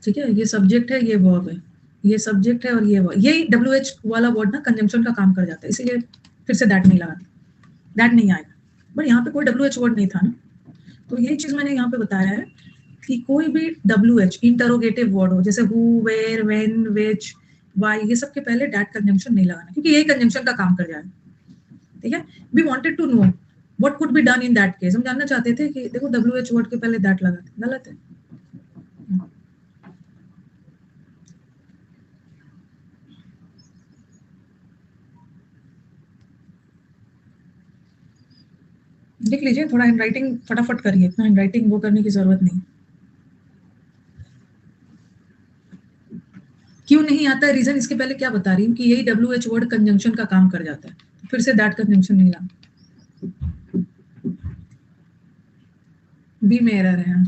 ठीक है। ये सब्जेक्ट है, ये वर्ब है, ये सब्जेक्ट है और ये वर्ब, यही WH वाला वर्ड ना कंजंक्शन का काम कर जाता है, इसीलिए फिर से दैट नहीं लगाते, दैट नहीं आएगा। बट यहाँ पे कोई WH वर्ड नहीं था ना, तो यही चीज मैंने यहाँ पे बताया है कि कोई भी WH इंटरोगेटिव वर्ड हो, जैसे who, where, when, which, why, ये सब के पहले दैट कंजंक्शन नहीं लगाना, क्योंकि यही कंजंक्शन का काम कर जाएगा, ठीक है। We wanted to know what could be done in that case, हम जानना चाहते थे कि देखो WH वर्ड के पहले दैट लगाते, गलत है। लिख लीजिए, थोड़ा हैंडराइटिंग फटाफट करिए, इतना हैंडराइटिंग वो करने की जरूरत नहीं। क्यों नहीं आता है, रीजन इसके पहले क्या बता रही हूँ कि यही WH वर्ड कंजंक्शन का काम कर जाता है, तो फिर से दैट कंजंक्शन नहीं ला, बी में एरर है।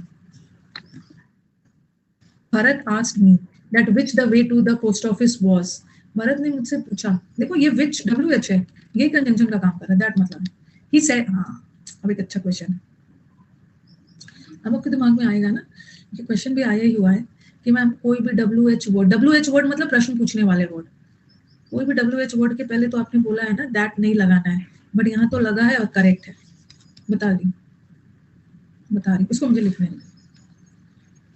Bharat asked me that which the way to the post office was, Bharat ने मुझसे पूछा, देखो ये व्हिच WH है, ये कंजंक्शन का काम कर रहा है, दैट मतलब ही सेड, हाँ अब एक अच्छा क्वेश्चन है, अब आपके दिमाग में आएगा ना, ये क्वेश्चन भी आया ही हुआ है कि मैम कोई भी WH वर्ड मतलब प्रश्न पूछने वाले वर्ड, कोई भी WH वर्ड के पहले तो आपने बोला है ना दैट नहीं लगाना है, बट यहाँ तो लगा है और करेक्ट है, बता रही इसको मुझे लिखने दो।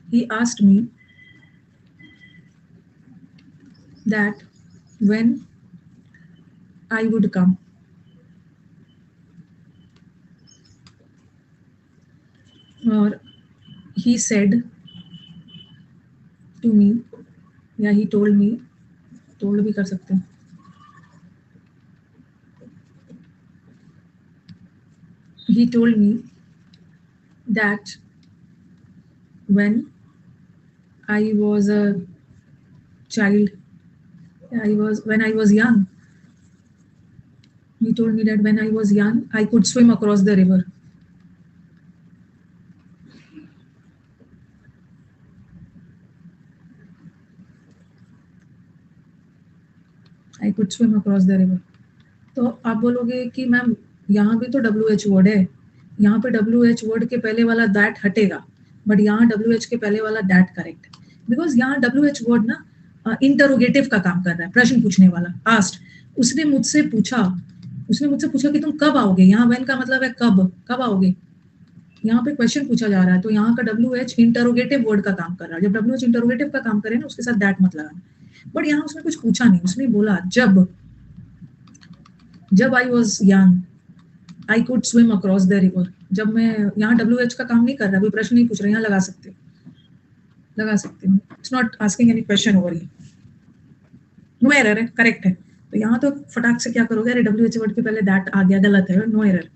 He asked me that when I would come, और he said to me, या he told me, told भी कर सकते हैं, he told me that when I was a child, when I was young, he told me that when I was young I could swim across the river, I could swim across the river। तो आप बोलोगे कि मैम यहाँ भी तो WH वर्ड है, यहाँ पे WH वर्ड के पहले वाला दैट हटेगा, बट यहाँ WH के पहले वाला दैट करेक्ट है, बिकॉज यहाँ WH वर्ड ना इंटरोगेटिव का काम कर रहा है, प्रश्न पूछने वाला, आस्ट, उसने मुझसे पूछा उसने मुझसे पूछा कि तुम कब आओगे, यहाँ व्हेन का मतलब है कब, कब आओगे। यहाँ पे क्वेश्चन पूछा जा रहा है, तो यहाँ का WH इंटरोगेटिव वर्ड का काम कर रहा है। जब WH इंटरोगेटिव का काम करे ना, उसके साथ दैट मत लगाना। बट यहाँ उसने कुछ पूछा नहीं, उसने बोला जब I was young I could swim across the river. जब मैं, यहाँ WH का काम नहीं कर रहा, कोई प्रश्न नहीं पूछ रहा, यहाँ लगा सकते हो, लगा सकते हो। It's not asking any question over here. No error है, करेक्ट है। तो यहाँ तो फटाक से क्या करोगे, अरे WH वर्ड के पहले दैट आ गया, गलत है, नो एरर।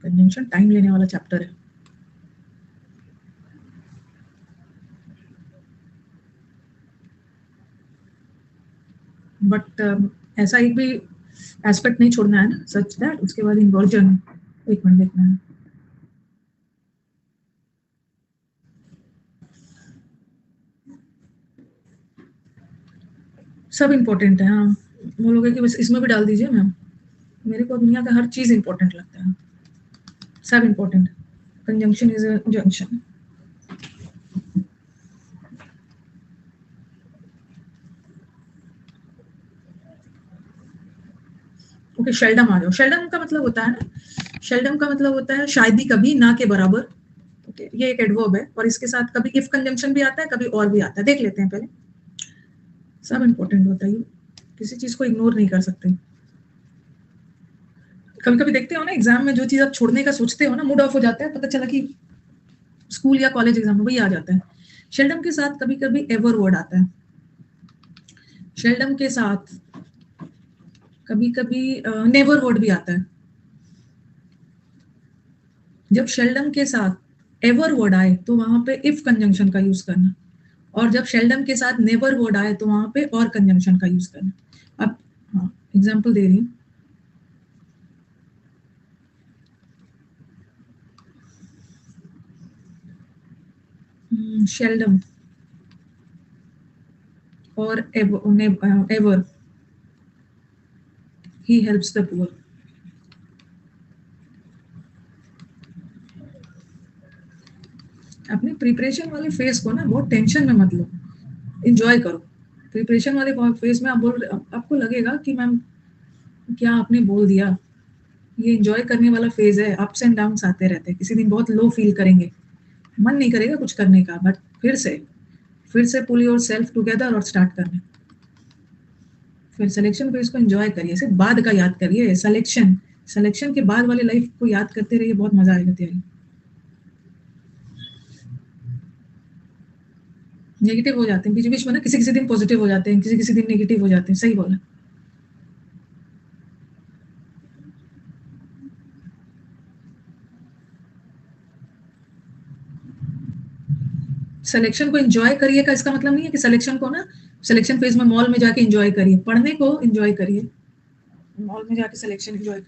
कंजंक्शन टाइम लेने वाला चैप्टर है। बट ऐसा एक भी एस्पेक्ट नहीं छोड़ना है ना, सच दैट उसके बाद इन्वर्जन, एक मिनट देखना है। सब इम्पोर्टेंट है। हाँ, बोलोगे कि बस इसमें भी डाल दीजिए मैम, मेरे को दुनिया का हर चीज इम्पोर्टेंट लगता है, सब important. Conjunction is a junction. Okay, seldom आ जाओ। शेल्डम का मतलब होता है ना, शेल्डम का मतलब होता है शायद ही कभी, ना के बराबर। ओके, ये एक एडवर्ब है और इसके साथ कभी इफ कंजंक्शन भी आता है, कभी और भी आता है, देख लेते हैं पहले। सब इम्पोर्टेंट होता है, किसी चीज को इग्नोर नहीं कर सकते। कभी कभी देखते हो ना एग्जाम में, जो चीज आप छोड़ने का सोचते हो ना, मूड ऑफ हो जाता है, पता चला कि स्कूल या कॉलेज एग्जाम में वही आ जाता है। शेल्डम के साथ कभी कभी एवर वर्ड आता है। शेल्डम के साथ कभी कभी नेवर वर्ड भी आता है। जब शेल्डम के साथ एवर वर्ड आए तो वहां पे इफ कंजंक्शन का यूज करना, और जब शेल्डम के साथ नेवर वर्ड आए तो वहां पे और कंजंक्शन का यूज करना। अब हाँ, एग्जाम्पल दे रही हूँ। शेल्डम और ever, he helps the poor. अपने प्रिपरेशन वाले फेज को ना बहुत टेंशन में मत लो, एंजॉय करो। प्रिपरेशन वाले फेज में आप आपको लगेगा कि मैम क्या आपने बोल दिया, ये एंजॉय करने वाला फेज है। अप्स एंड डाउन्स आते रहते हैं, किसी दिन बहुत लो फील करेंगे, मन नहीं करेगा कुछ करने का, बट फिर से पुल योर सेल्फ टुगेदर और स्टार्ट करना। फिर सिलेक्शन फेज को एंजॉय करिए, सिर्फ बाद का याद करिए। सिलेक्शन के बाद वाले लाइफ को याद करते रहिए, बहुत मजा आएगा तैयारी। नेगेटिव हो जाते हैं बीच बीच में ना, किसी किसी दिन पॉजिटिव हो जाते हैं, किसी किसी दिन नेगेटिव हो जाते हैं, सही बोला। सिलेक्शन को एंजॉय करिए का इसका मतलब नहीं है कि सिलेक्शन को ना, सिलेक्शन फेज में मॉल में जाके एंजॉय करिए, पढ़ने को एंजॉय करिए, मॉल में जाके selection enjoy.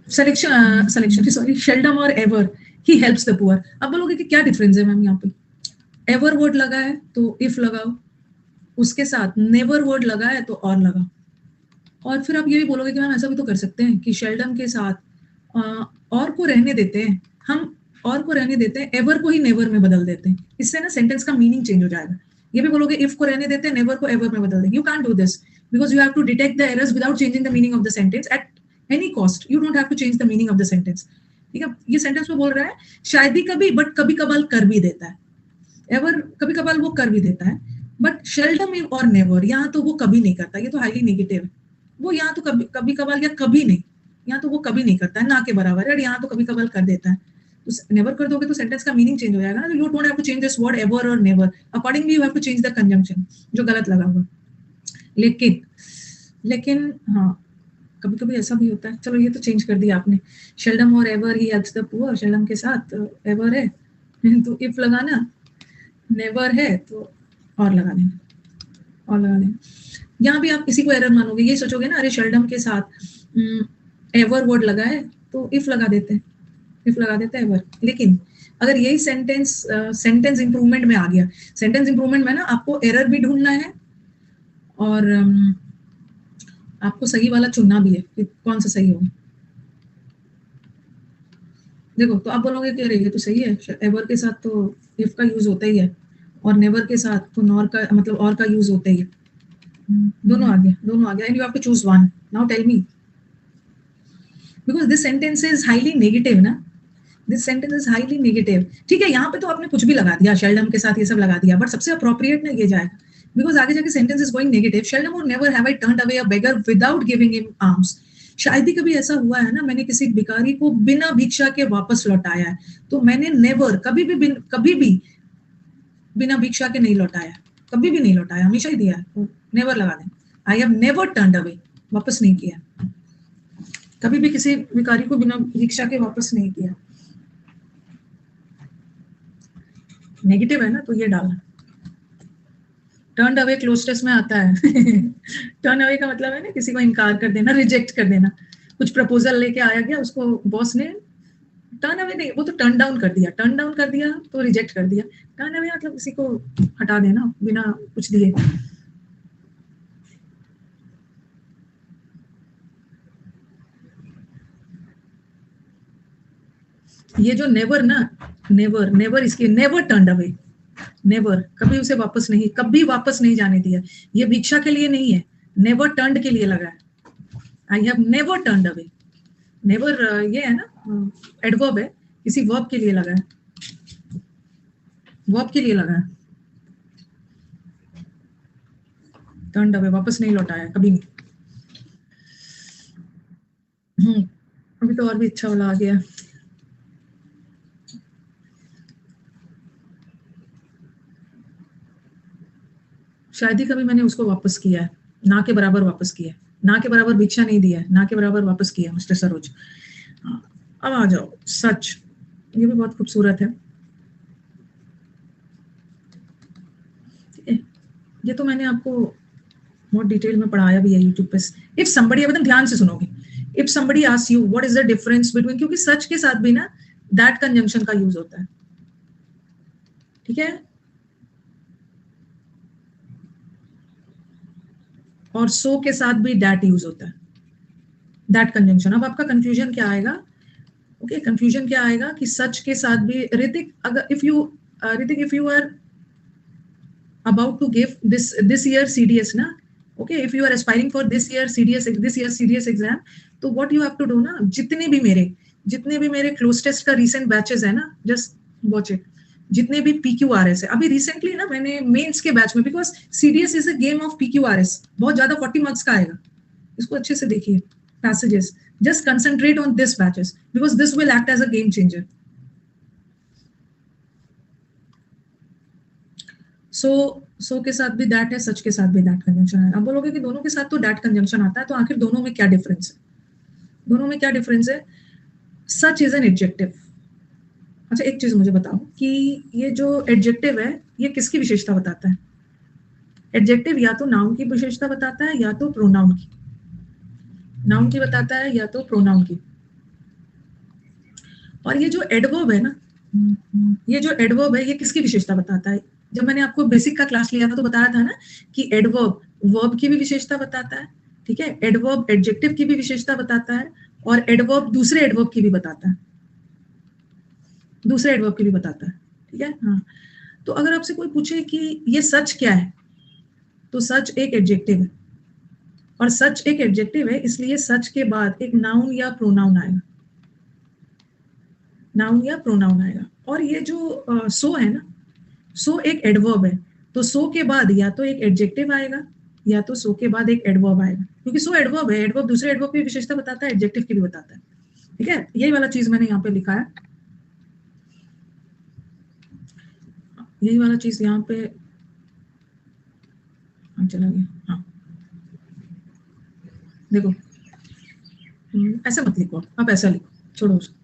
Selection sorry, seldom और ever, he helps the poor. अब बोलोगे कि क्या डिफरेंस है मैम यहाँ पे, एवर वर्ड लगा है तो इफ लगाओ, उसके साथ नेवर वर्ड लगा है तो और लगाओ। और फिर आप ये भी बोलोगे कि मैम ऐसा भी तो कर सकते हैं कि शेल्डम के साथ और को रहने देते हैं, हम और को रहने देते हैं, एवर को ही नेवर में बदल देते हैं, इससे ना सेंटेंस का मीनिंग चेंज हो जाएगा। ये भी बोलोगे इफ को रहने देते हैं, नेवर को एवर में बदल देंगे। You can do this because you have to detect the errors without changing the meaning of the sentence at any cost. You don't have to change the meaning of the sentence. ठीक है, ये सेंटेंस में बोल रहा है शायद ही कभी, बट कभी कभार कर भी देता है। एवर कभी कभार वो कर भी देता है, बट शेल्डम और नेवर यहाँ तो वो कभी नहीं करता, ये तो हाईली नेगेटिव है। वो यहाँ तो कभी कभी कभार या कभी नहीं, यहाँ तो वो कभी नहीं करता है, ना के बराबर है, और यहाँ तो कभी कभार कर देता है। तो नेवर कर दोगे तो सेंटेंस का मीनिंग चेंज हो जाएगा ना। You don't have to change this word ever और never, accordingly you have to change the conjunction जो गलत लगा हुआ। लेकिन लेकिन हाँ, कभी कभी ऐसा भी होता है, चलो ये तो चेंज कर दिया आपने, शेल्डम और ever he helps the poor, seldom के साथ एवर है तो इफ लगाना, नेवर है तो और लगा लेना, और लगा लेना। यहाँ भी आप किसी को एरर मानोगे, ये सोचोगे ना अरे शेल्डम के साथ एवर वर्ड लगा है तो इफ लगा देते हैं, इफ लगा देते हैं एवर। लेकिन अगर यही सेंटेंस इंप्रूवमेंट में आ गया, सेंटेंस इंप्रूवमेंट में ना आपको एरर भी ढूंढना है और आपको सही वाला चुनना भी है कि कौन सा सही होगा। देखो तो आप बोलोगे कि अरे ये तो सही है, एवर के साथ तो इफ का यूज होता ही है, और नेवर के साथ तो नॉर का मतलब और का यूज होता है। दोनों आ गया and you have to choose one. Now tell me, because this sentence is highly negative ना, this sentence is highly negative. ठीक है, यहाँ पे तो आपने कुछ भी लगा दिया, शेल्डम के साथ ये सब लगा दिया, बट सबसे अप्रोप्रिएट ना ये जाएगा, बिकॉज आगे जाके sentence is going negative. Seldom would never have I turned away a beggar without giving him arms. शायद ही कभी ऐसा हुआ है ना, मैंने किसी भिखारी को बिना भिक्षा के वापस लौटाया है। तो मैंने नेवर, कभी भी बिना भिक्षा के नहीं लौटाया, कभी भी नहीं लौटाया, हमेशा ही दिया है। नेवर लगा दें। I have never turned away, वापस नहीं किया, कभी भी किसी भिखारी को बिना भिक्षा के वापस नहीं किया। नेगेटिव है ना, तो ये डालना। टर्न अवे क्लोज टेस्ट में आता है। टर्न अवे का मतलब है ना किसी को इनकार कर देना, रिजेक्ट कर देना। कुछ प्रपोजल लेके आया गया, उसको बॉस ने टर्न अवे नहीं, वो तो टर्न डाउन कर दिया, टर्न डाउन कर दिया तो रिजेक्ट कर दिया। टर्न अवे मतलब किसी को हटा देना बिना कुछ दिए। ये जो नेवर ना, नेवर इसकी नेवर टर्न अवे, नेवर, कभी उसे वापस नहीं, कभी वापस नहीं जाने दिया। ये भिक्षा के लिए नहीं है, नेवर टर्न्ड के लिए लगा है। I have never turned away. Never ये है ना एडवर्ब है, किसी वर्ब के लिए लगा है, वर्ब के लिए लगा है। टर्न्ड अवे वापस नहीं लौटाया, कभी नहीं। अभी तो और भी अच्छा वाला आ गया। शायद ही कभी मैंने उसको वापस किया है, ना के बराबर वापस किया है, ना के बराबर भिक्षा नहीं दिया है, ना के बराबर वापस किया मिस्टर सरोज। अब आ जाओ सच, ये भी बहुत खूबसूरत है। ये तो मैंने आपको बहुत डिटेल में पढ़ाया भी है यूट्यूब पे। इफ समबडी, एकदम ध्यान से सुनोगे, if somebody asks you what is the difference between, क्योंकि सच के साथ भी ना दैट कंजंक्शन का यूज होता है, ठीक है, और सो के साथ भी दैट यूज होता है, दैट कंजंक्शन। अब आपका कंफ्यूजन क्या आएगा, ओके, कंफ्यूजन क्या आएगा कि सच के साथ भी, ऋतिक अगर if you are about to give this year CDS ना, okay, if you are aspiring for this year CDS exam, तो what you have to do ना, जितने भी मेरे क्लोज टेस्ट का recent बैचेस है ना, just watch it, जितने भी PQRS है, अभी रिसेंटली ना मैंने मेंस के बैच में, because CDS is a game of PQRS, बहुत ज्यादा 40 मार्क्स का आएगा, इसको अच्छे से देखिए passages, just concentrate on this batches because this will act as a game changer. सो के साथ भी दैट है, सच के साथ भी दैट कंजंक्शन है। अब बोलोगे कि दोनों के साथ तो दैट कंजंक्शन आता है, तो आखिर दोनों में क्या डिफरेंस है? दोनों में क्या डिफरेंस है? Such is an adjective. अच्छा एक चीज मुझे बताओ कि ये जो एडजेक्टिव है ये किसकी विशेषता बताता है? एडजेक्टिव या तो नाउन की विशेषता बताता है या तो प्रोनाउन की, नाउन की बताता है या तो प्रोनाउन की। और ये जो एडवर्ब है ना, ये जो एडवर्ब है ये किसकी विशेषता बताता है? जब मैंने आपको बेसिक का क्लास लिया था तो बताया था ना कि एडवर्ब वर्ब की भी विशेषता बताता है, ठीक है, एडवर्ब एडजेक्टिव की भी विशेषता बताता है, और एडवर्ब दूसरे एडवर्ब की भी बताता है, दूसरे एडवर्ब की भी बताता है, ठीक है। हाँ, तो अगर आपसे कोई पूछे कि ये सच क्या है, तो सच एक एडजेक्टिव है, और सच एक एडजेक्टिव है इसलिए सच के बाद एक नाउन या प्रोनाउन आएगा, नाउन या प्रोनाउन आएगा। और ये जो सो है ना, सो एक एडवर्ब है, तो सो के बाद या तो एक एडजेक्टिव आएगा या तो सो के बाद एक एडवर्ब आएगा, क्योंकि सो एडवर्ब है, एडवर्ब दूसरे एडवर्ब की विशेषता बताता है, एडजेक्टिव की भी बताता है, ठीक है। यही वाला चीज मैंने यहाँ पे लिखा है, यही वाला चीज यहाँ पे चला गया। हाँ देखो, ऐसा मत लिखो, आप ऐसा लिखो, छोड़ो उसको।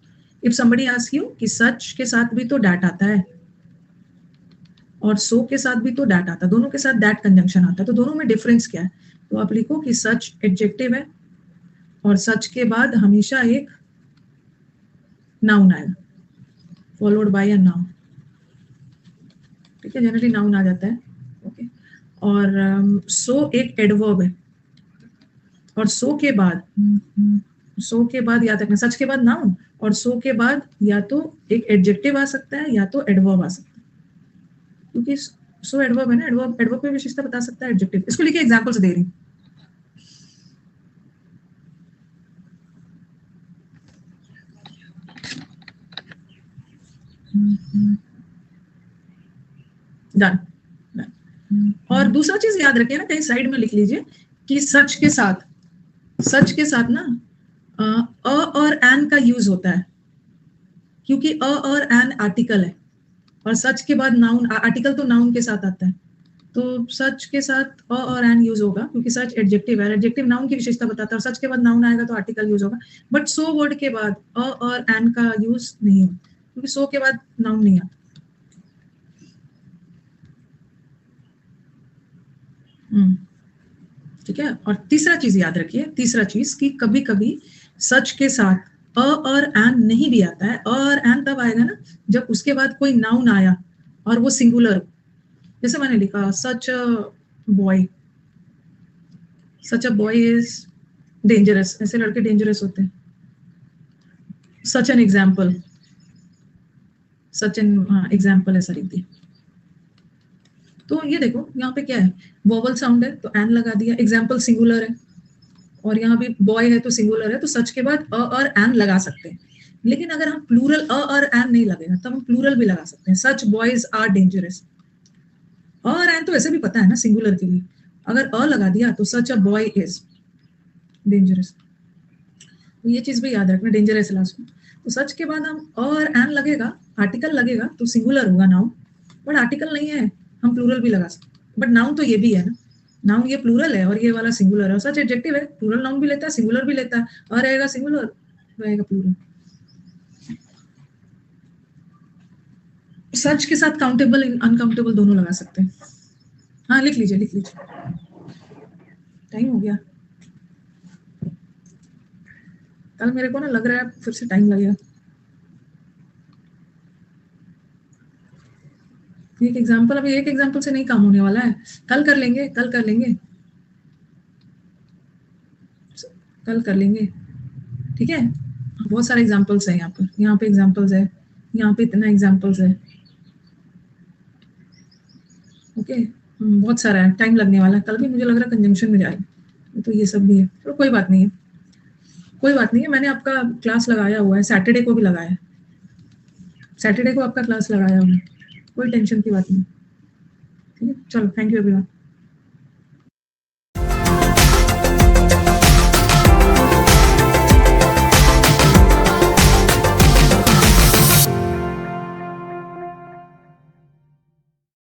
इफ समबडी आस्क यू कि सच के साथ भी तो डैट आता है और सो के साथ भी तो डैट आता है, दोनों के साथ दैट कंजंक्शन आता है, तो दोनों में डिफरेंस क्या है? तो आप लिखो कि सच एडजेक्टिव है और सच के बाद हमेशा एक नाउन आएगा फॉलोड बाय अ नाउन, ठीक है, जनरली नाउन आ जाता है, ओके। और सो एक एडवर्ब है, और सो के बाद याद रखना, सच के बाद नाउन और सो के बाद या तो एक एडजेक्टिव आ सकता है या तो एडवर्ब आ सकता है, क्योंकि सो एडवर्ब है ना, एडवर्ब पे विशेषता बता सकता है एडजेक्टिव। इसको लिखिए, एग्जांपल्स दे रही हूँ। डन। और दूसरा चीज याद रखिए ना, कहीं साइड में लिख लीजिए कि सच के साथ ना अ और एन का यूज होता है, क्योंकि अ और एन आर्टिकल है और सच के बाद नाउन, आर्टिकल तो नाउन के साथ आता है, तो सच के साथ अ और एन यूज होगा, क्योंकि सच एडजेक्टिव है, एडजेक्टिव नाउन की विशेषता बताता है, और सच के बाद नाउन आएगा तो आर्टिकल यूज होगा। बट सो वर्ड के बाद अ और एन का यूज नहीं होगा, क्योंकि सो के बाद नाउन नहीं आता। ठीक है। और तीसरा चीज याद रखिए, तीसरा चीज कि कभी कभी सच के साथ अ और एन नहीं भी आता है। अ और एन तब आएगा ना जब उसके बाद कोई नाउन आया और वो सिंगुलर हो। जैसे मैंने लिखा such a boy, such a boy is dangerous, ऐसे लड़के डेंजरस होते हैं। Such an example, such an example ऐसा लिख दिया। तो ये देखो यहाँ पे क्या है, वोवल साउंड है तो एन लगा दिया, एग्जाम्पल सिंगुलर है, और यहाँ भी बॉय है तो सिंगुलर है, तो सच के बाद अ और एन लगा सकते हैं। लेकिन अगर हम प्लूरल अ और एन नहीं लगेगा तब हम प्लूरल भी लगा सकते हैं, सच बॉयज आर डेंजरस। अ और एन तो वैसे भी पता है ना सिंगुलर के लिए, अगर अ लगा दिया तो सच अ बॉय इज डेंजरस। तो ये चीज भी याद रखना, डेंजरस लास्ट में। तो सच के बाद हम अ और एन लगेगा, आर्टिकल लगेगा तो सिंगुलर होगा नाउन, बट आर्टिकल नहीं है, हम प्लूरल भी लगा सकते हैं। बट नाउन तो ये भी है ना, नाउन ये प्लूरल है और ये वाला सिंगुलर है, और सच एडजेक्टिव है, प्लूरल नाउन भी लेता है सिंगुलर भी लेता है, और रहेगा सिंगुलर रहेगा प्लूरल। सच के साथ काउंटेबल अनकाउंटेबल दोनों लगा सकते हैं। हाँ लिख लीजिए, लिख लीजिए, टाइम हो गया। कल मेरे को ना लग रहा है फिर से टाइम लगेगा। एक एग्जाम्पल, अभी एक एग्जाम्पल से नहीं काम होने वाला है, कल कर लेंगे, कल कर लेंगे, कल कर लेंगे, ठीक है। बहुत सारे एग्जाम्पल्स हैं यहाँ पर, यहाँ पे एग्जाम्पल्स है, यहाँ पे इतना एग्जाम्पल्स है, ओके। बहुत सारा है, टाइम लगने वाला है, कल भी मुझे लग रहा है कंजंक्शन में जाएगा, तो ये सब भी है, तो कोई बात नहीं है, कोई बात नहीं है। मैंने आपका क्लास लगाया हुआ है, सैटरडे को भी लगाया है, सैटरडे को आपका क्लास लगाया हुआ है, कोई टेंशन की बात नहीं। ठीक है, चलो, थैंक यू एवरीवन।